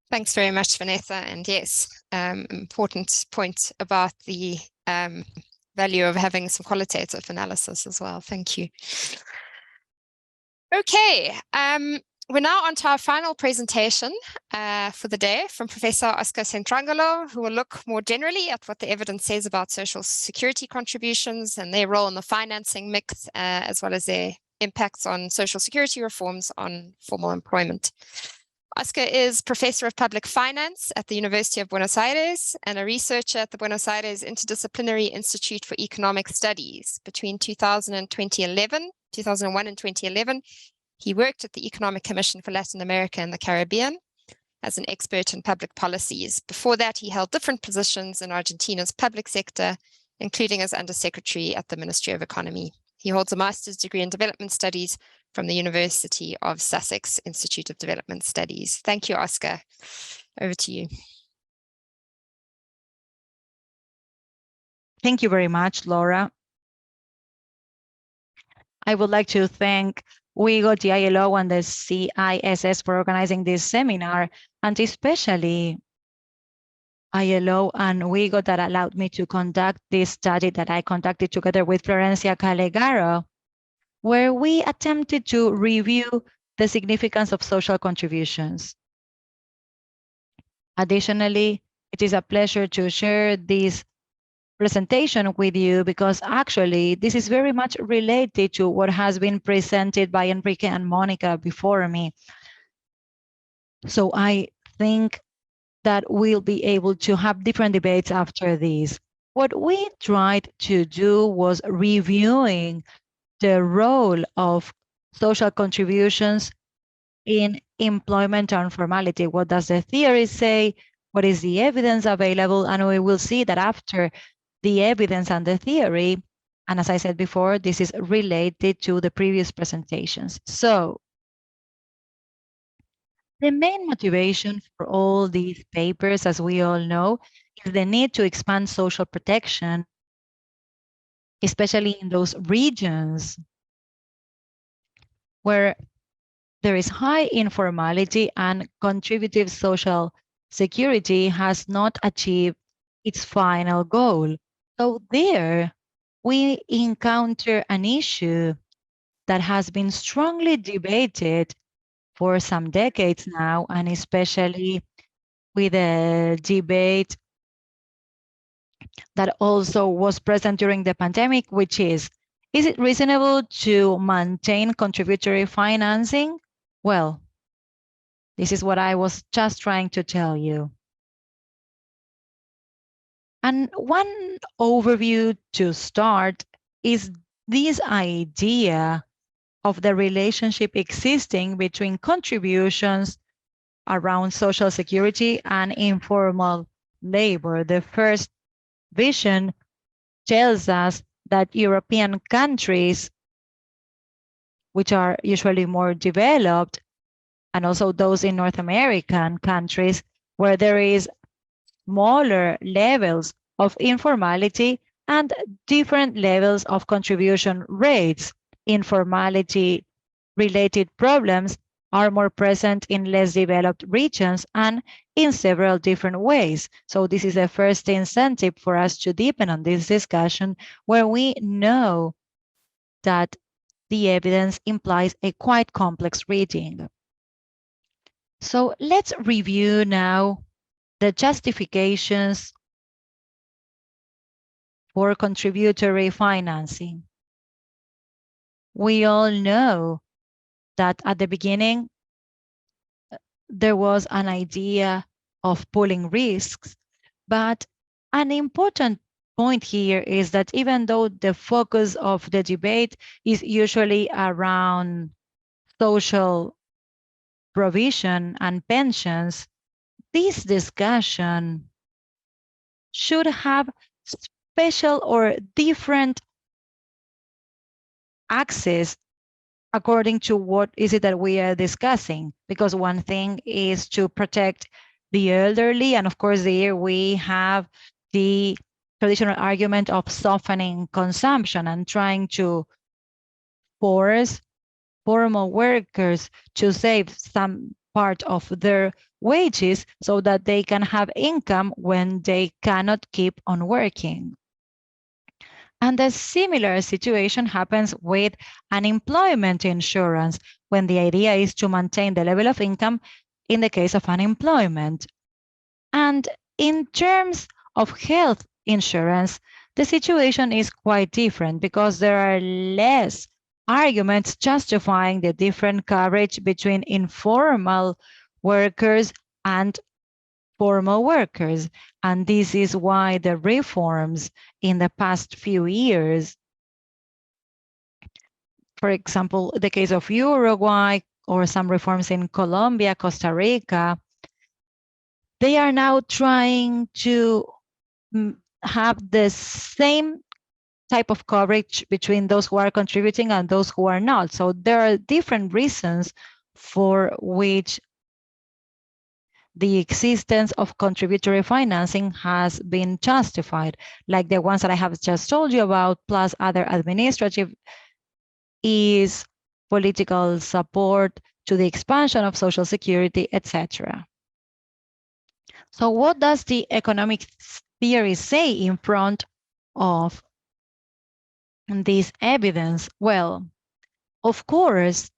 Thanks very much, Vanessa. And yes, important point about the value of having some qualitative analysis as well. Thank you. Okay, we're now on to our final presentation for the day from Professor Oscar Centrangelo, who will look more generally at what the evidence says about social security contributions and their role in the financing mix, as well as their impacts on social security reforms on formal employment. Oscar is Professor of Public Finance at the University of Buenos Aires and a researcher at the Buenos Aires Interdisciplinary Institute for Economic Studies. Between 2001 and 2011, he worked at the Economic Commission for Latin America and the Caribbean as an expert in public policies. Before that, he held different positions in Argentina's public sector, including as Undersecretary at the Ministry of Economy. He holds a master's degree in development studies from the University of Sussex Institute of Development Studies. Thank you, Oscar. Over to you. Thank you very much, Laura. I would like to thank WIEGO, the ILO, and the CISS for organizing this seminar, and especially ILO and WIEGO that allowed me to conduct this study that I conducted together with Florencia Calegaro, where we attempted to review the significance of social contributions. Additionally, it is a pleasure to share this presentation with you because actually this is very much related to what has been presented by Enrique and Monica before me. So I think that we'll be able to have different debates after this. What we tried to do was reviewing the role of social contributions in employment and formality. What does the theory say? What is the evidence available? And we will see that after the evidence and the theory, And as I said before, this is related to the previous presentations. So the main motivation for all these papers, as we all know, is the need to expand social protection, especially in those regions where there is high informality and contributive social security has not achieved its final goal. So there, we encounter an issue that has been strongly debated for some decades now, and especially with a debate that also was present during the pandemic, which is it reasonable to maintain contributory financing? Well, this is what I was just trying to tell you. And one overview to start is this idea of the relationship existing between contributions around social security and informal labor. The first vision tells us that European countries, which are usually more developed, and also those in North American countries, where there is smaller levels of informality and different levels of contribution rates. Informality related problems are more present in less developed regions and in several different ways. So this is the first incentive for us to deepen on this discussion, where we know that the evidence implies a quite complex reading. So let's review now the justifications for contributory financing. We all know that at the beginning, there was an idea of pooling risks, but an important point here is that even though the focus of the debate is usually around social provision and pensions, this discussion should have special or different access according to what is it that we are discussing. Because one thing is to protect the elderly, and of course there we have the traditional argument of softening consumption and trying to force formal workers to save some part of their wages so that they can have income when they cannot keep on working. And a similar situation happens with unemployment insurance, when the idea is to maintain the level of income in the case of unemployment. And in terms of health insurance, the situation is quite different, because there are less arguments justifying the different coverage between informal workers and formal workers. And this is why the reforms in the past few years, for example, the case of Uruguay or some reforms in Colombia, Costa Rica, they are now trying to have the same type of coverage between those who are contributing and those who are not. So there are different reasons for which the existence of contributory financing has been justified, like the ones that I have just told you about, plus other administrative ease, political support to the expansion of social security, etc. So what does the economic theory say in front of this evidence? Well, of course,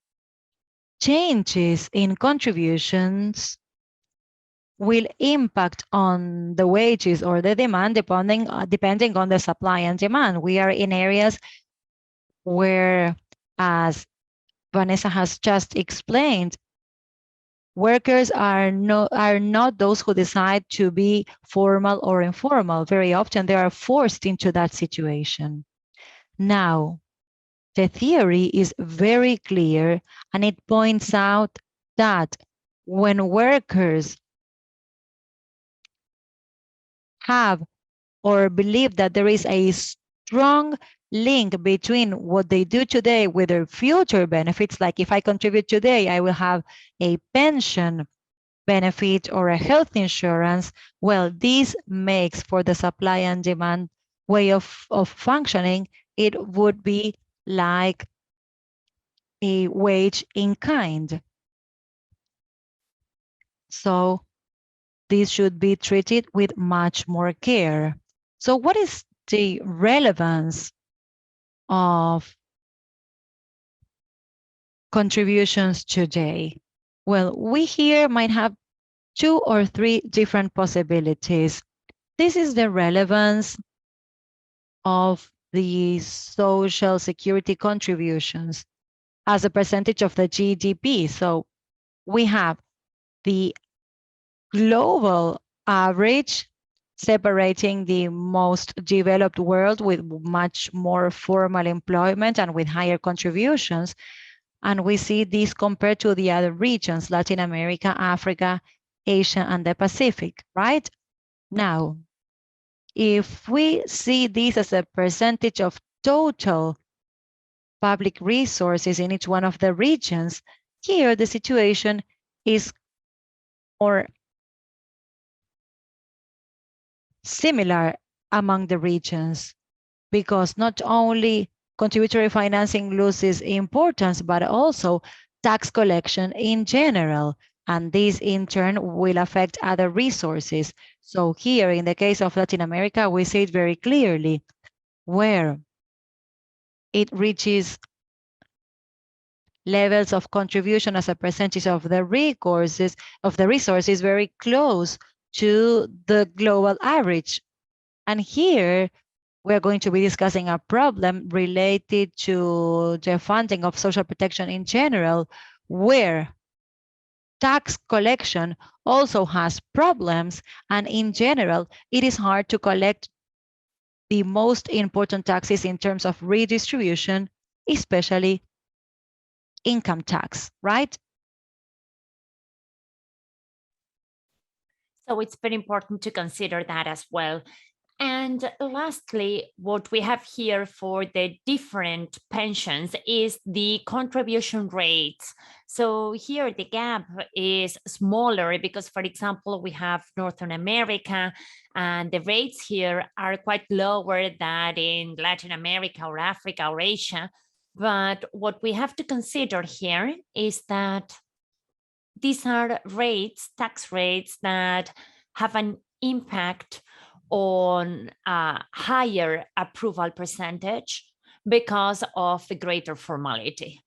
changes in contributions will impact on the wages or the demand depending on the supply and demand. We are in areas where, as Vanessa has just explained, workers are not those who decide to be formal or informal. Very often they are forced into that situation. Now, the theory is very clear, and it points out that when workers have or believe that there is a strong link between what they do today with their future benefits, like if I contribute today, I will have a pension benefit or a health insurance, well, this makes for the supply and demand way of functioning, it would be like a wage in kind. So this should be treated with much more care. So what is the relevance of contributions today? Well, we here might have 2 or 3 different possibilities. This is the relevance of the social security contributions as a percentage of the GDP. So we have the global average separating the most developed world with much more formal employment and with higher contributions. And we see this compared to the other regions, Latin America, Africa, Asia, and the Pacific, right? Now, if we see this as a percentage of total public resources in each one of the regions, here the situation is more similar among the regions, because not only contributory financing loses importance, but also tax collection in general. And this in turn will affect other resources. So here in the case of Latin America, we see it very clearly where it reaches levels of contribution as a percentage of the resources very close to the global average. And here we're going to be discussing a problem related to the funding of social protection in general, where tax collection also has problems, and in general, it is hard to collect the most important taxes in terms of redistribution, especially income tax, right? So it's very important to consider that as well. And lastly, what we have here for the different pensions is the contribution rates. So here the gap is smaller because, for example, we have Northern America and the rates here are quite lower than in Latin America or Africa or Asia. But what we have to consider here is that these are rates, tax rates that have an impact on a higher approval percentage because of the greater formality.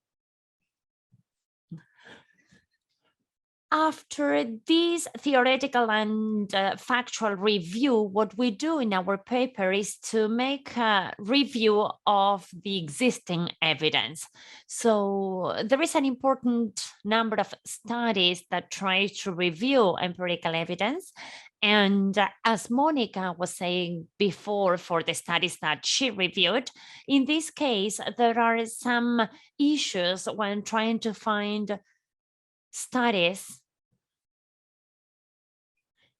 After this theoretical and factual review, what we do in our paper is to make a review of the existing evidence. So there is an important number of studies that try to review empirical evidence. And as Monica was saying before, for the studies that she reviewed, in this case, there are some issues when trying to find studies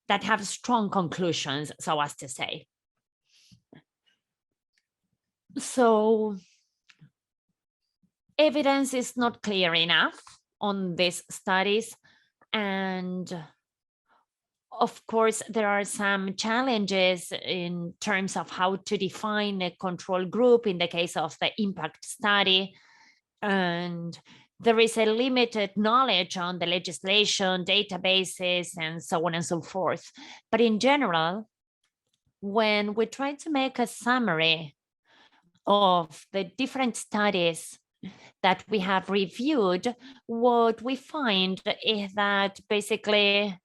that have strong conclusions, so as to say. So evidence is not clear enough on these studies, and of course, there are some challenges in terms of how to define a control group in the case of the impact study. And there is a limited knowledge on the legislation, databases, and so on and so forth. But in general, when we try to make a summary of the different studies that we have reviewed, what we find is that basically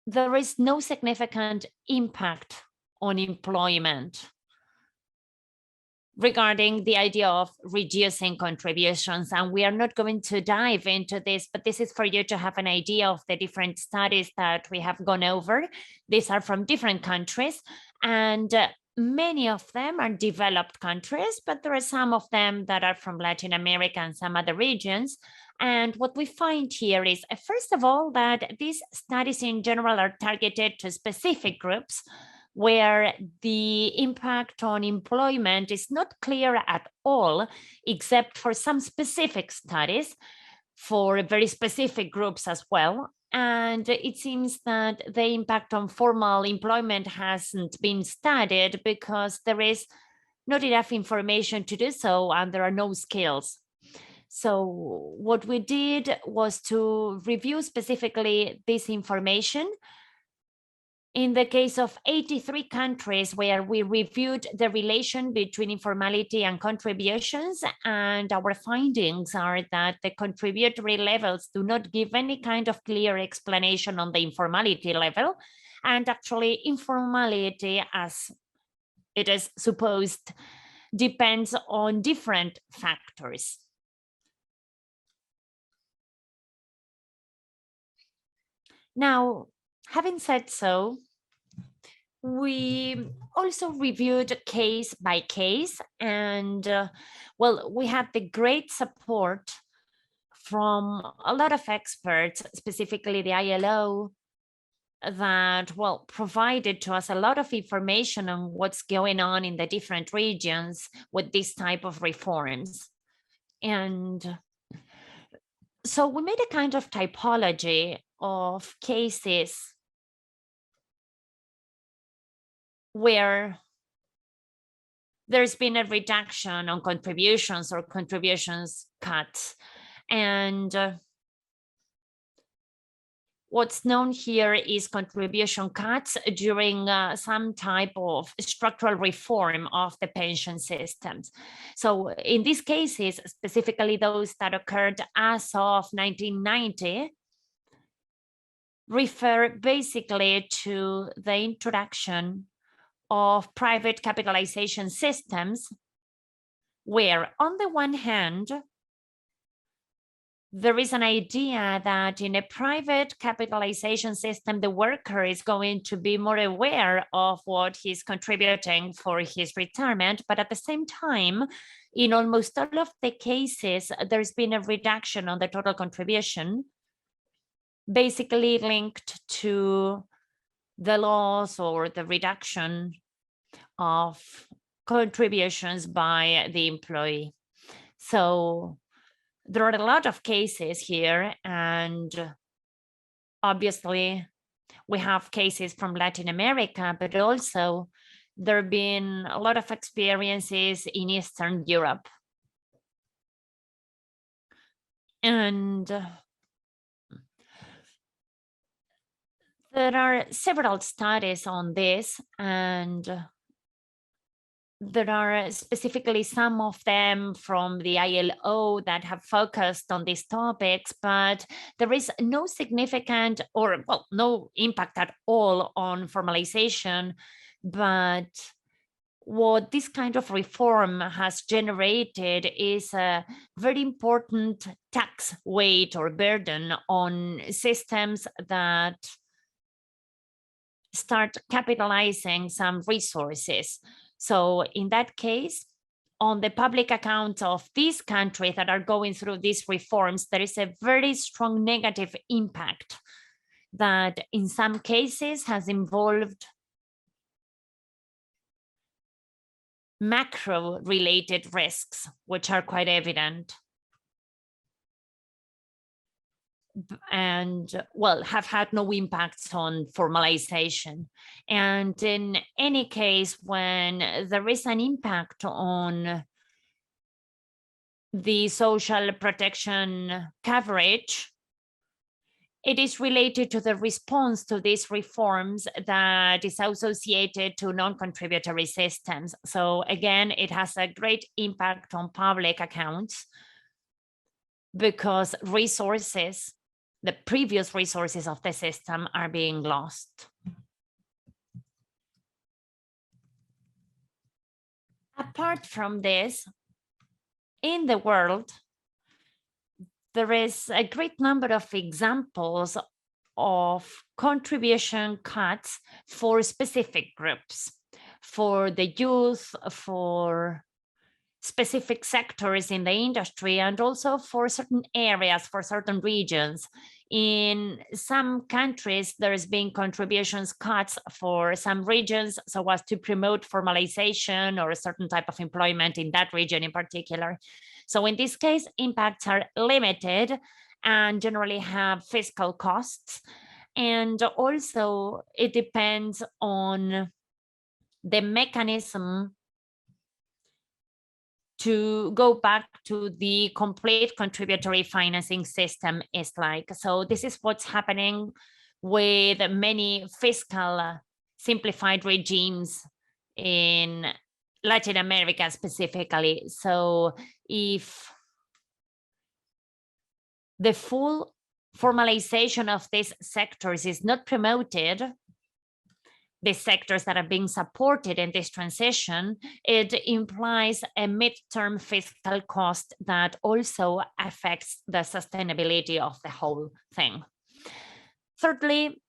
there is no significant impact on employment regarding the idea of reducing contributions. And we are not going to dive into this, but this is for you to have an idea of the different studies that we have gone over. These are from different countries, and many of them are developed countries, but there are some of them that are from Latin America and some other regions. And what we find here is, first of all, that these studies in general are targeted to specific groups, where the impact on employment is not clear at all, except for some specific studies for very specific groups as well. And it seems that the impact on formal employment hasn't been studied because there is not enough information to do so, and there are no skills. So what we did was to review specifically this information in the case of 83 countries where we reviewed the relation between informality and contributions, and our findings are that the contributory levels do not give any kind of clear explanation on the informality level, and actually informality, as it is supposed, depends on different factors. Now, having said so, we also reviewed case by case, and well, we had the great support from a lot of experts, specifically the ILO, that, well, provided to us a lot of information on what's going on in the different regions with this type of reforms. And so we made a kind of typology of cases where there's been a reduction on contributions or contributions cuts. And what's known here is contribution cuts during some type of structural reform of the pension systems. So in these cases, specifically those that occurred as of 1990, refer basically to the introduction of private capitalization systems, where on the one hand, there is an idea that in a private capitalization system, the worker is going to be more aware of what he's contributing for his retirement. But at the same time, in almost all of the cases, there's been a reduction on the total contribution, basically linked to the loss or the reduction of contributions by the employee. So there are a lot of cases here, and obviously we have cases from Latin America, but also there have been a lot of experiences in Eastern Europe. And there are several studies on this, and there are specifically some of them from the ILO that have focused on these topics, but there is no significant or, well, no impact at all on formalization. But what this kind of reform has generated is a very important tax weight or burden on systems that start capitalizing some resources. So in that case, on the public account of these countries that are going through these reforms, there is a very strong negative impact that in some cases has involved macro-related risks, which are quite evident. And, well, have had no impacts on formalization. And in any case, when there is an impact on the social protection coverage, it is related to the response to these reforms that is associated to non-contributory systems. So again, it has a great impact on public accounts because resources, the previous resources of the system, are being lost. Apart from this, in the world, there is a great number of examples of contribution cuts for specific groups, for the youth, for specific sectors in the industry and also for certain areas, for certain regions. In some countries, there's been contributions cuts for some regions so as to promote formalization or a certain type of employment in that region in particular. So in this case, impacts are limited and generally have fiscal costs. And also it depends on the mechanism to go back to the complete contributory financing system is like. So this is what's happening with many fiscal simplified regimes in Latin America specifically. So if the full formalization of these sectors is not promoted, the sectors that are being supported in this transition, it implies a midterm fiscal cost that also affects the sustainability of the whole thing. Thirdly,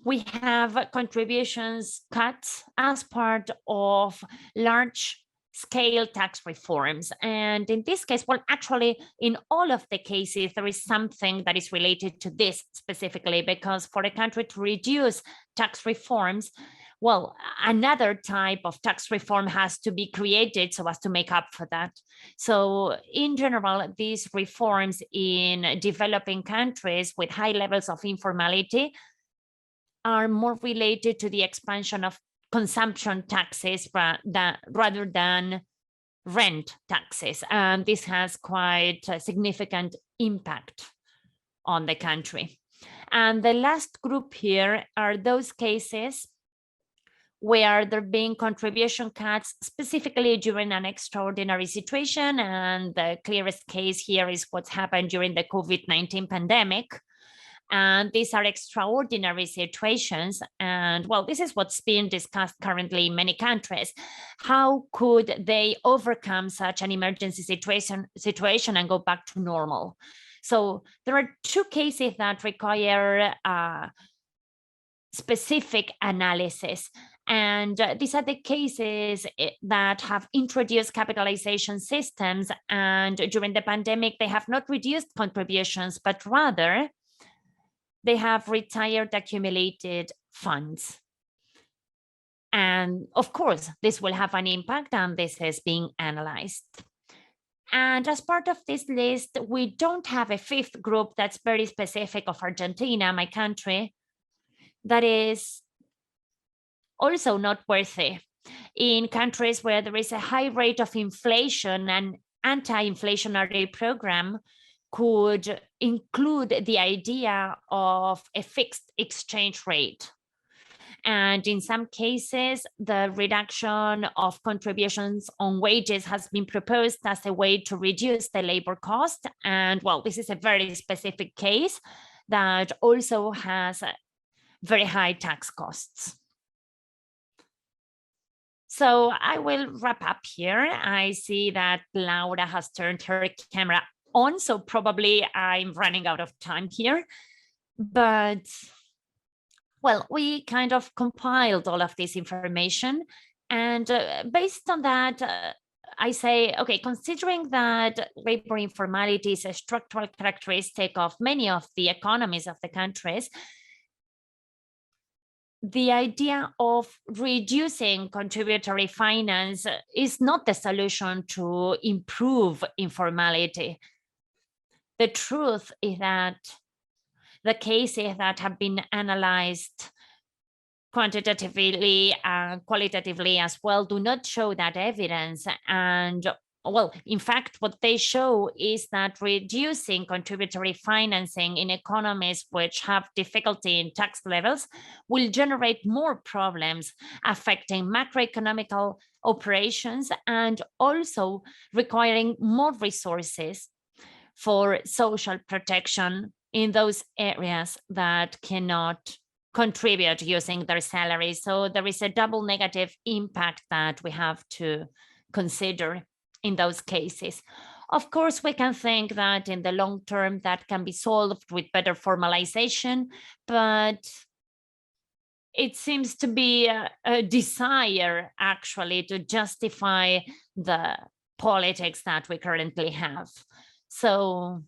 we have contributions cut as part of large scale tax reforms. And in this case, well, actually, in all of the cases, there is something that is related to this specifically, because for a country to reduce tax reforms, well, another type of tax reform has to be created so as to make up for that. So in general, these reforms in developing countries with high levels of informality are more related to the expansion of consumption taxes rather than rent taxes. And this has quite a significant impact on the country. And the last group here are those cases where there have been contribution cuts specifically during an extraordinary situation. And the clearest case here is what's happened during the COVID-19 pandemic. And these are extraordinary situations. And well, this is what's being discussed currently in many countries. How could they overcome such an emergency situation and go back to normal? So there are two cases that require specific analysis. And these are the cases that have introduced capitalization systems. And during the pandemic, they have not reduced contributions, but rather they have retired accumulated funds. And of course, this will have an impact, and this is being analyzed. And as part of this list, we don't have a fifth group that's very specific of Argentina, my country, that is also noteworthy. In countries where there is a high rate of inflation, an anti-inflationary program could include the idea of a fixed exchange rate. And in some cases, the reduction of contributions on wages has been proposed as a way to reduce the labor cost. And well, this is a very specific case that also has very high tax costs. So I will wrap up here. I see that Laura has turned her camera on, so probably I'm running out of time here. But well, we kind of compiled all of this information, and based on that, I say, okay, considering that labor informality is a structural characteristic of many of the economies of the countries, the idea of reducing contributory finance is not the solution to improve informality. The truth is that the cases that have been analyzed quantitatively and qualitatively as well do not show that evidence. And well, in fact, what they show is that reducing contributory financing in economies which have difficulty in tax levels will generate more problems affecting macroeconomic operations and also requiring more resources for social protection in those areas that cannot contribute using their salaries. So there is a double negative impact that we have to consider in those cases. Of course, we can think that in the long term that can be solved with better formalization, but it seems to be a desire actually to justify the politics that we currently have. So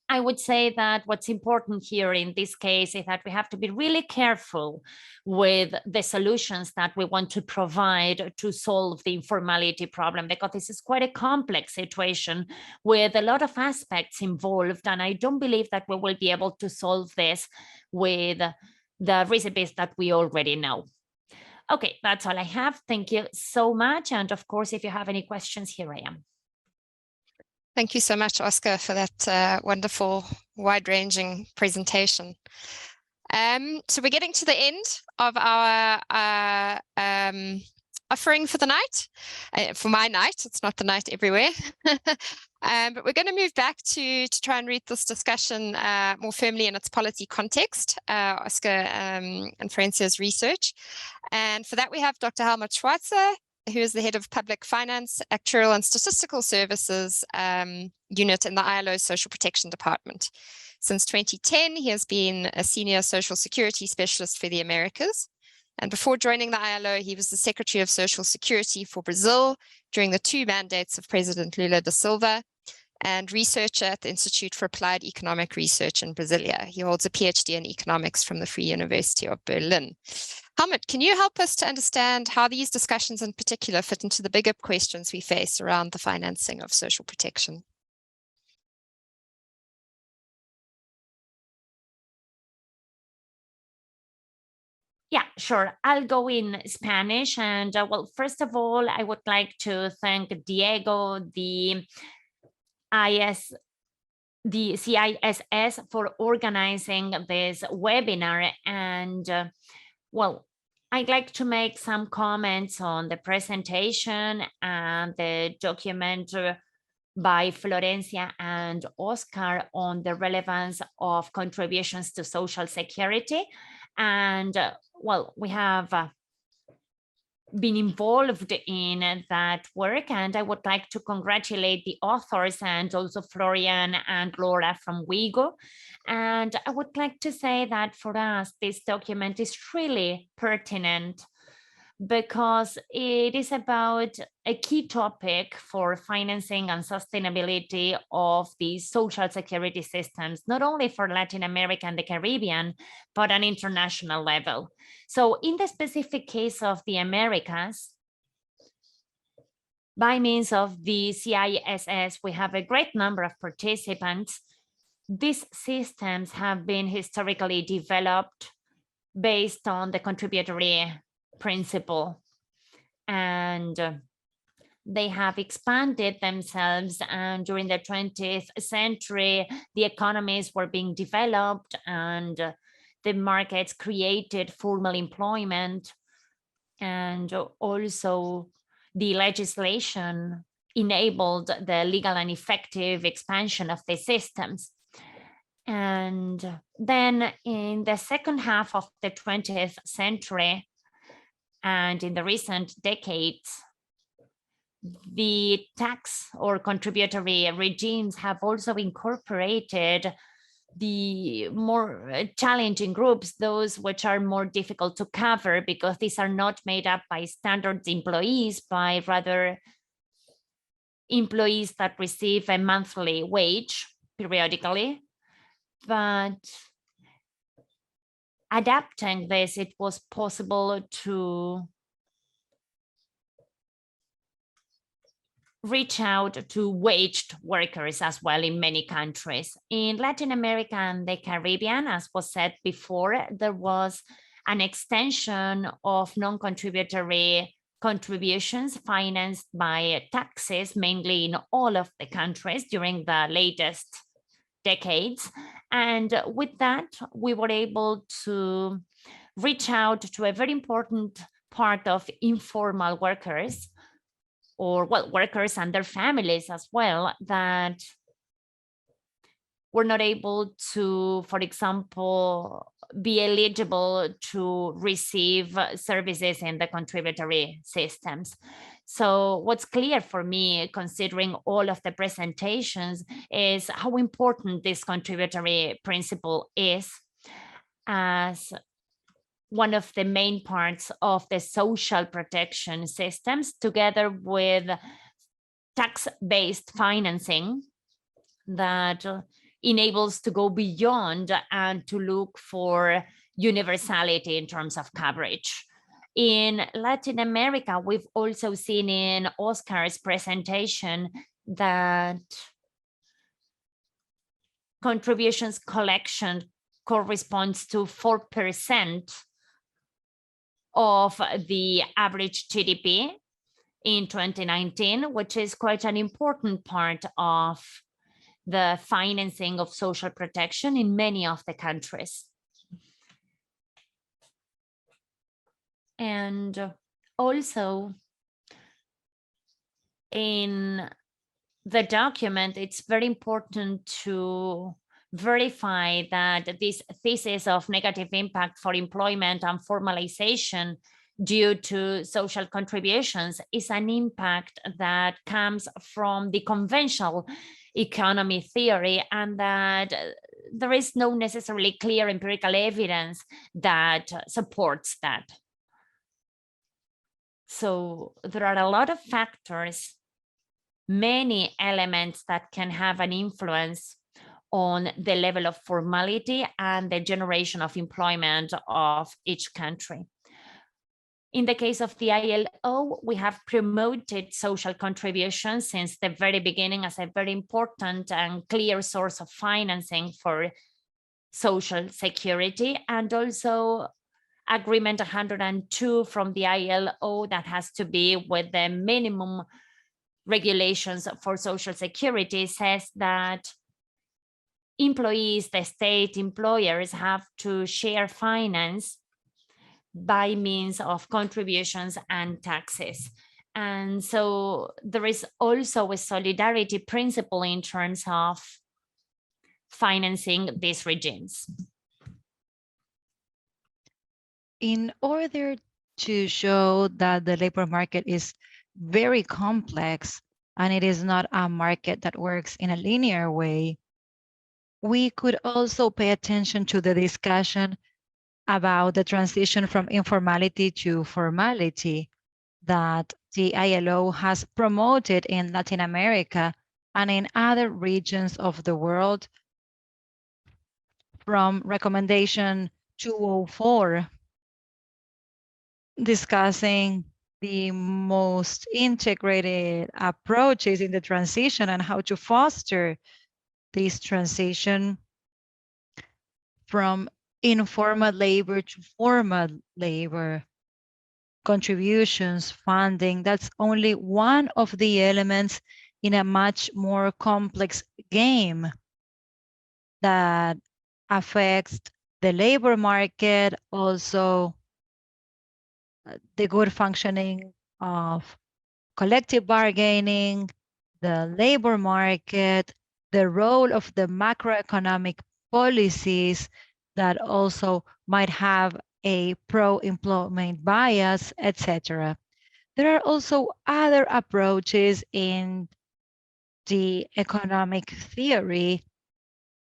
I would say that what's important here in this case is that we have to be really careful with the solutions that we want to provide to solve the informality problem, because this is quite a complex situation with a lot of aspects involved. And I don't believe that we will be able to solve this with the recipes that we already know. Okay, that's all I have. Thank you so much. And of course, if you have any questions, here I am. Thank you so much, Oscar, for that wonderful, wide-ranging presentation. So we're getting to the end of our offering for the night. For my night, it's not the night everywhere. But we're going to move back to try and read this discussion more firmly in its policy context, Oscar and Francia's research. And for that, we have Dr. Helmut Schwarzer, who is the head of Public Finance, Actuarial and Statistical Services unit in the ILO Social Protection Department. Since 2010, he has been a senior social security specialist for the Americas. And before joining the ILO, he was the Secretary of Social Security for Brazil during the 2 mandates of President Lula da Silva, and researcher at the Institute for Applied Economic Research in Brasilia. He holds a PhD in economics from the Free University of Berlin. Helmut, can you help us to understand how these discussions in particular fit into the bigger questions we face around the financing of social protection? Yeah, sure. I'll go in Spanish. And well, first of all, I would like to thank Diego, the CISS for organizing this webinar. And well, I'd like to make some comments on the presentation and the document by Florencia and Oscar on the relevance of contributions to social security. And well, we have been involved in that work, and I would like to congratulate the authors and also Florian and Laura from WIEGO. And I would like to say that for us, this document is really pertinent because it is about a key topic for financing and sustainability of the social security systems, not only for Latin America and the Caribbean, but on an international level. So in the specific case of the Americas, by means of the CISS, we have a great number of participants. These systems have been historically developed based on the contributory principle, and they have expanded themselves, and during the 20th century the economies were being developed and the markets created formal employment, and also the legislation enabled the legal and effective expansion of the systems. And then in the second half of the 20th century and in the recent decades, the tax or contributory regimes have also incorporated the more challenging groups, those which are more difficult to cover because these are not made up by standard employees, by rather employees that receive a monthly wage periodically. But adapting this, it was possible to reach out to waged workers as well in many countries. In Latin America and the Caribbean, as was said before, there was an extension of non-contributory contributions financed by taxes, mainly in all of the countries during the latest decades. And with that, we were able to reach out to a very important part of informal workers, or well, workers and their families as well, that were not able to, for example, be eligible to receive services in the contributory systems. So what's clear for me, considering all of the presentations, is how important this contributory principle is as one of the main parts of the social protection systems, together with tax-based financing that enables to go beyond and to look for universality in terms of coverage. In Latin America, we've also seen in Oscar's presentation that contributions collection corresponds to 4% of the average GDP in 2019, which is quite an important part of the financing of social protection in many of the countries. And also in the document, it's very important to verify that this thesis of negative impact for employment and formalization due to social contributions is an impact that comes from the conventional economy theory, and that there is no necessarily clear empirical evidence that supports that. So there are a lot of factors, many elements that can have an influence on the level of formality and the generation of employment of each country. In the case of the ILO, we have promoted social contributions since the very beginning as a very important and clear source of financing for social security, and also Agreement 102 from the ILO that has to be with the minimum regulations for social security says that employees, the state employers, have to share finance by means of contributions and taxes. And so there is also a solidarity principle in terms of financing these regimes. In order to show that the labor market is very complex and it is not a market that works in a linear way, we could also pay attention to the discussion about the transition from informality to formality that the ILO has promoted in Latin America and in other regions of the world, from recommendation 204, discussing the most integrated approaches in the transition and how to foster this transition from informal labor to formal labor. Contributions, funding, that's only one of the elements in a much more complex game that affects the labor market, also the good functioning of collective bargaining, the labor market, the role of the macroeconomic policies that also might have a pro-employment bias, etc. There are also other approaches in the economic theory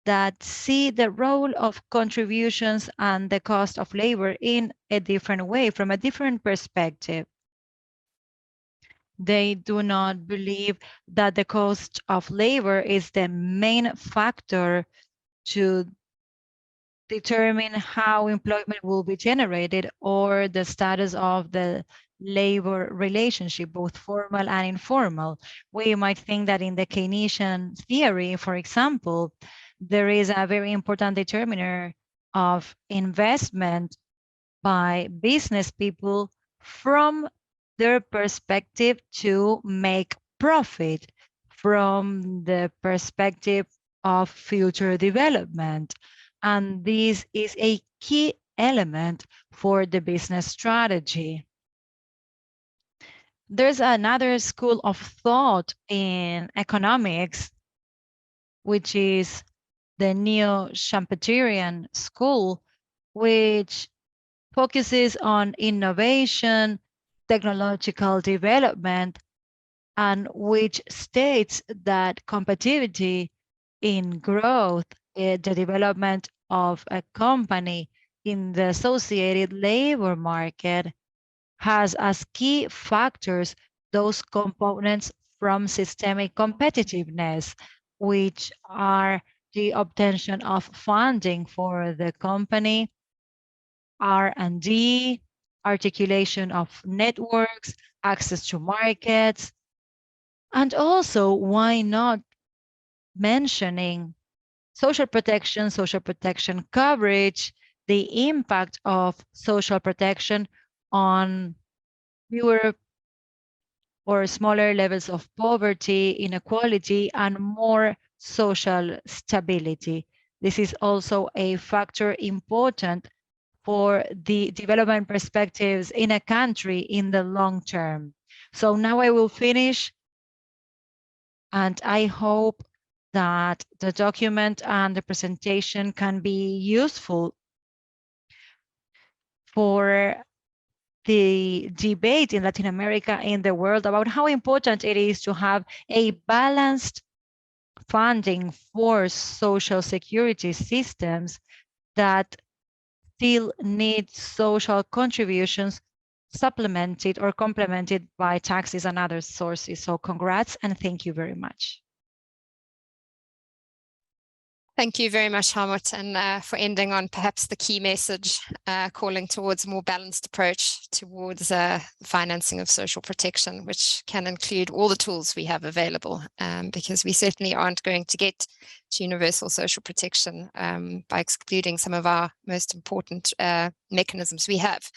that see the role of contributions and the cost of labor in a different way, from a different perspective. They do not believe that the cost of labor is the main factor to determine how employment will be generated or the status of the labor relationship, both formal and informal. We might think that in the Keynesian theory, for example, there is a very important determiner of investment by business people from their perspective to make profit, from the perspective of future development. And this is a key element for the business strategy. There's another school of thought in economics, which is the neo-Schumpeterian school, which focuses on innovation, technological development, and which states that competitivity in growth, the development of a company in the associated labor market, has as key factors those components from systemic competitiveness, which are the obtention of funding for the company, R&D, articulation of networks, access to markets, and also, why not mentioning social protection coverage, the impact of social protection on fewer or smaller levels of poverty, inequality, and more social stability. This is also a factor important for the development perspectives in a country in the long term. So now I will finish, and I hope that the document and the presentation can be useful for the debate in Latin America, in the world, about how important it is to have a balanced funding for social security systems that still need social contributions supplemented or complemented by taxes and other sources. So congrats and thank you very much. Thank you very much, Helmut, and for ending on perhaps the key message, calling towards a more balanced approach towards financing of social protection, which can include all the tools we have available, because we certainly aren't going to get to universal social protection by excluding some of our most important mechanisms we have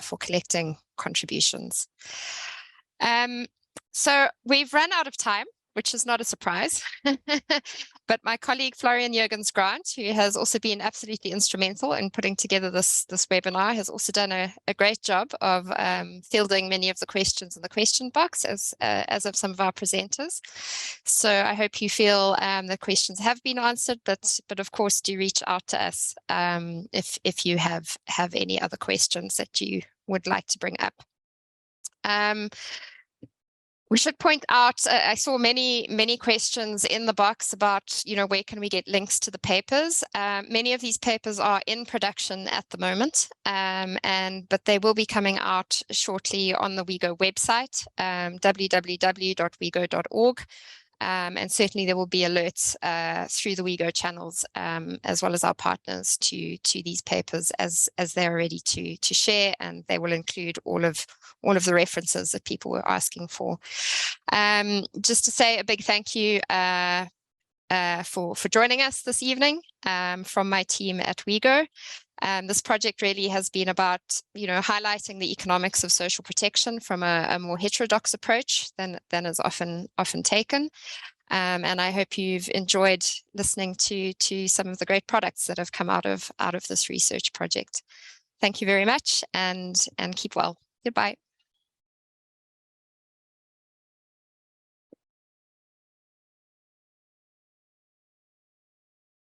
for collecting contributions. So we've run out of time, which is not a surprise. But my colleague Florian Jurgens-Grant, who has also been absolutely instrumental in putting together this webinar, has also done a great job of fielding many of the questions in the question box, as of some of our presenters. So I hope you feel the questions have been answered, but of course do reach out to us if you have any other questions that you would like to bring up. We should point out, I saw many questions in the box about, where can we get links to the papers? Many of these papers are in production at the moment, but they will be coming out shortly on the WIEGO website, www.wiego.org. And certainly there will be alerts through the WIEGO channels, as well as our partners to these papers as they're ready to share, and they will include all of the references that people were asking for. Just to say a big thank you for joining us this evening from my team at WIEGO. This project really has been about, highlighting the economics of social protection from a more heterodox approach than is often taken. And I hope you've enjoyed listening to some of the great products that have come out of this research project. Thank you very much, and keep well. Goodbye.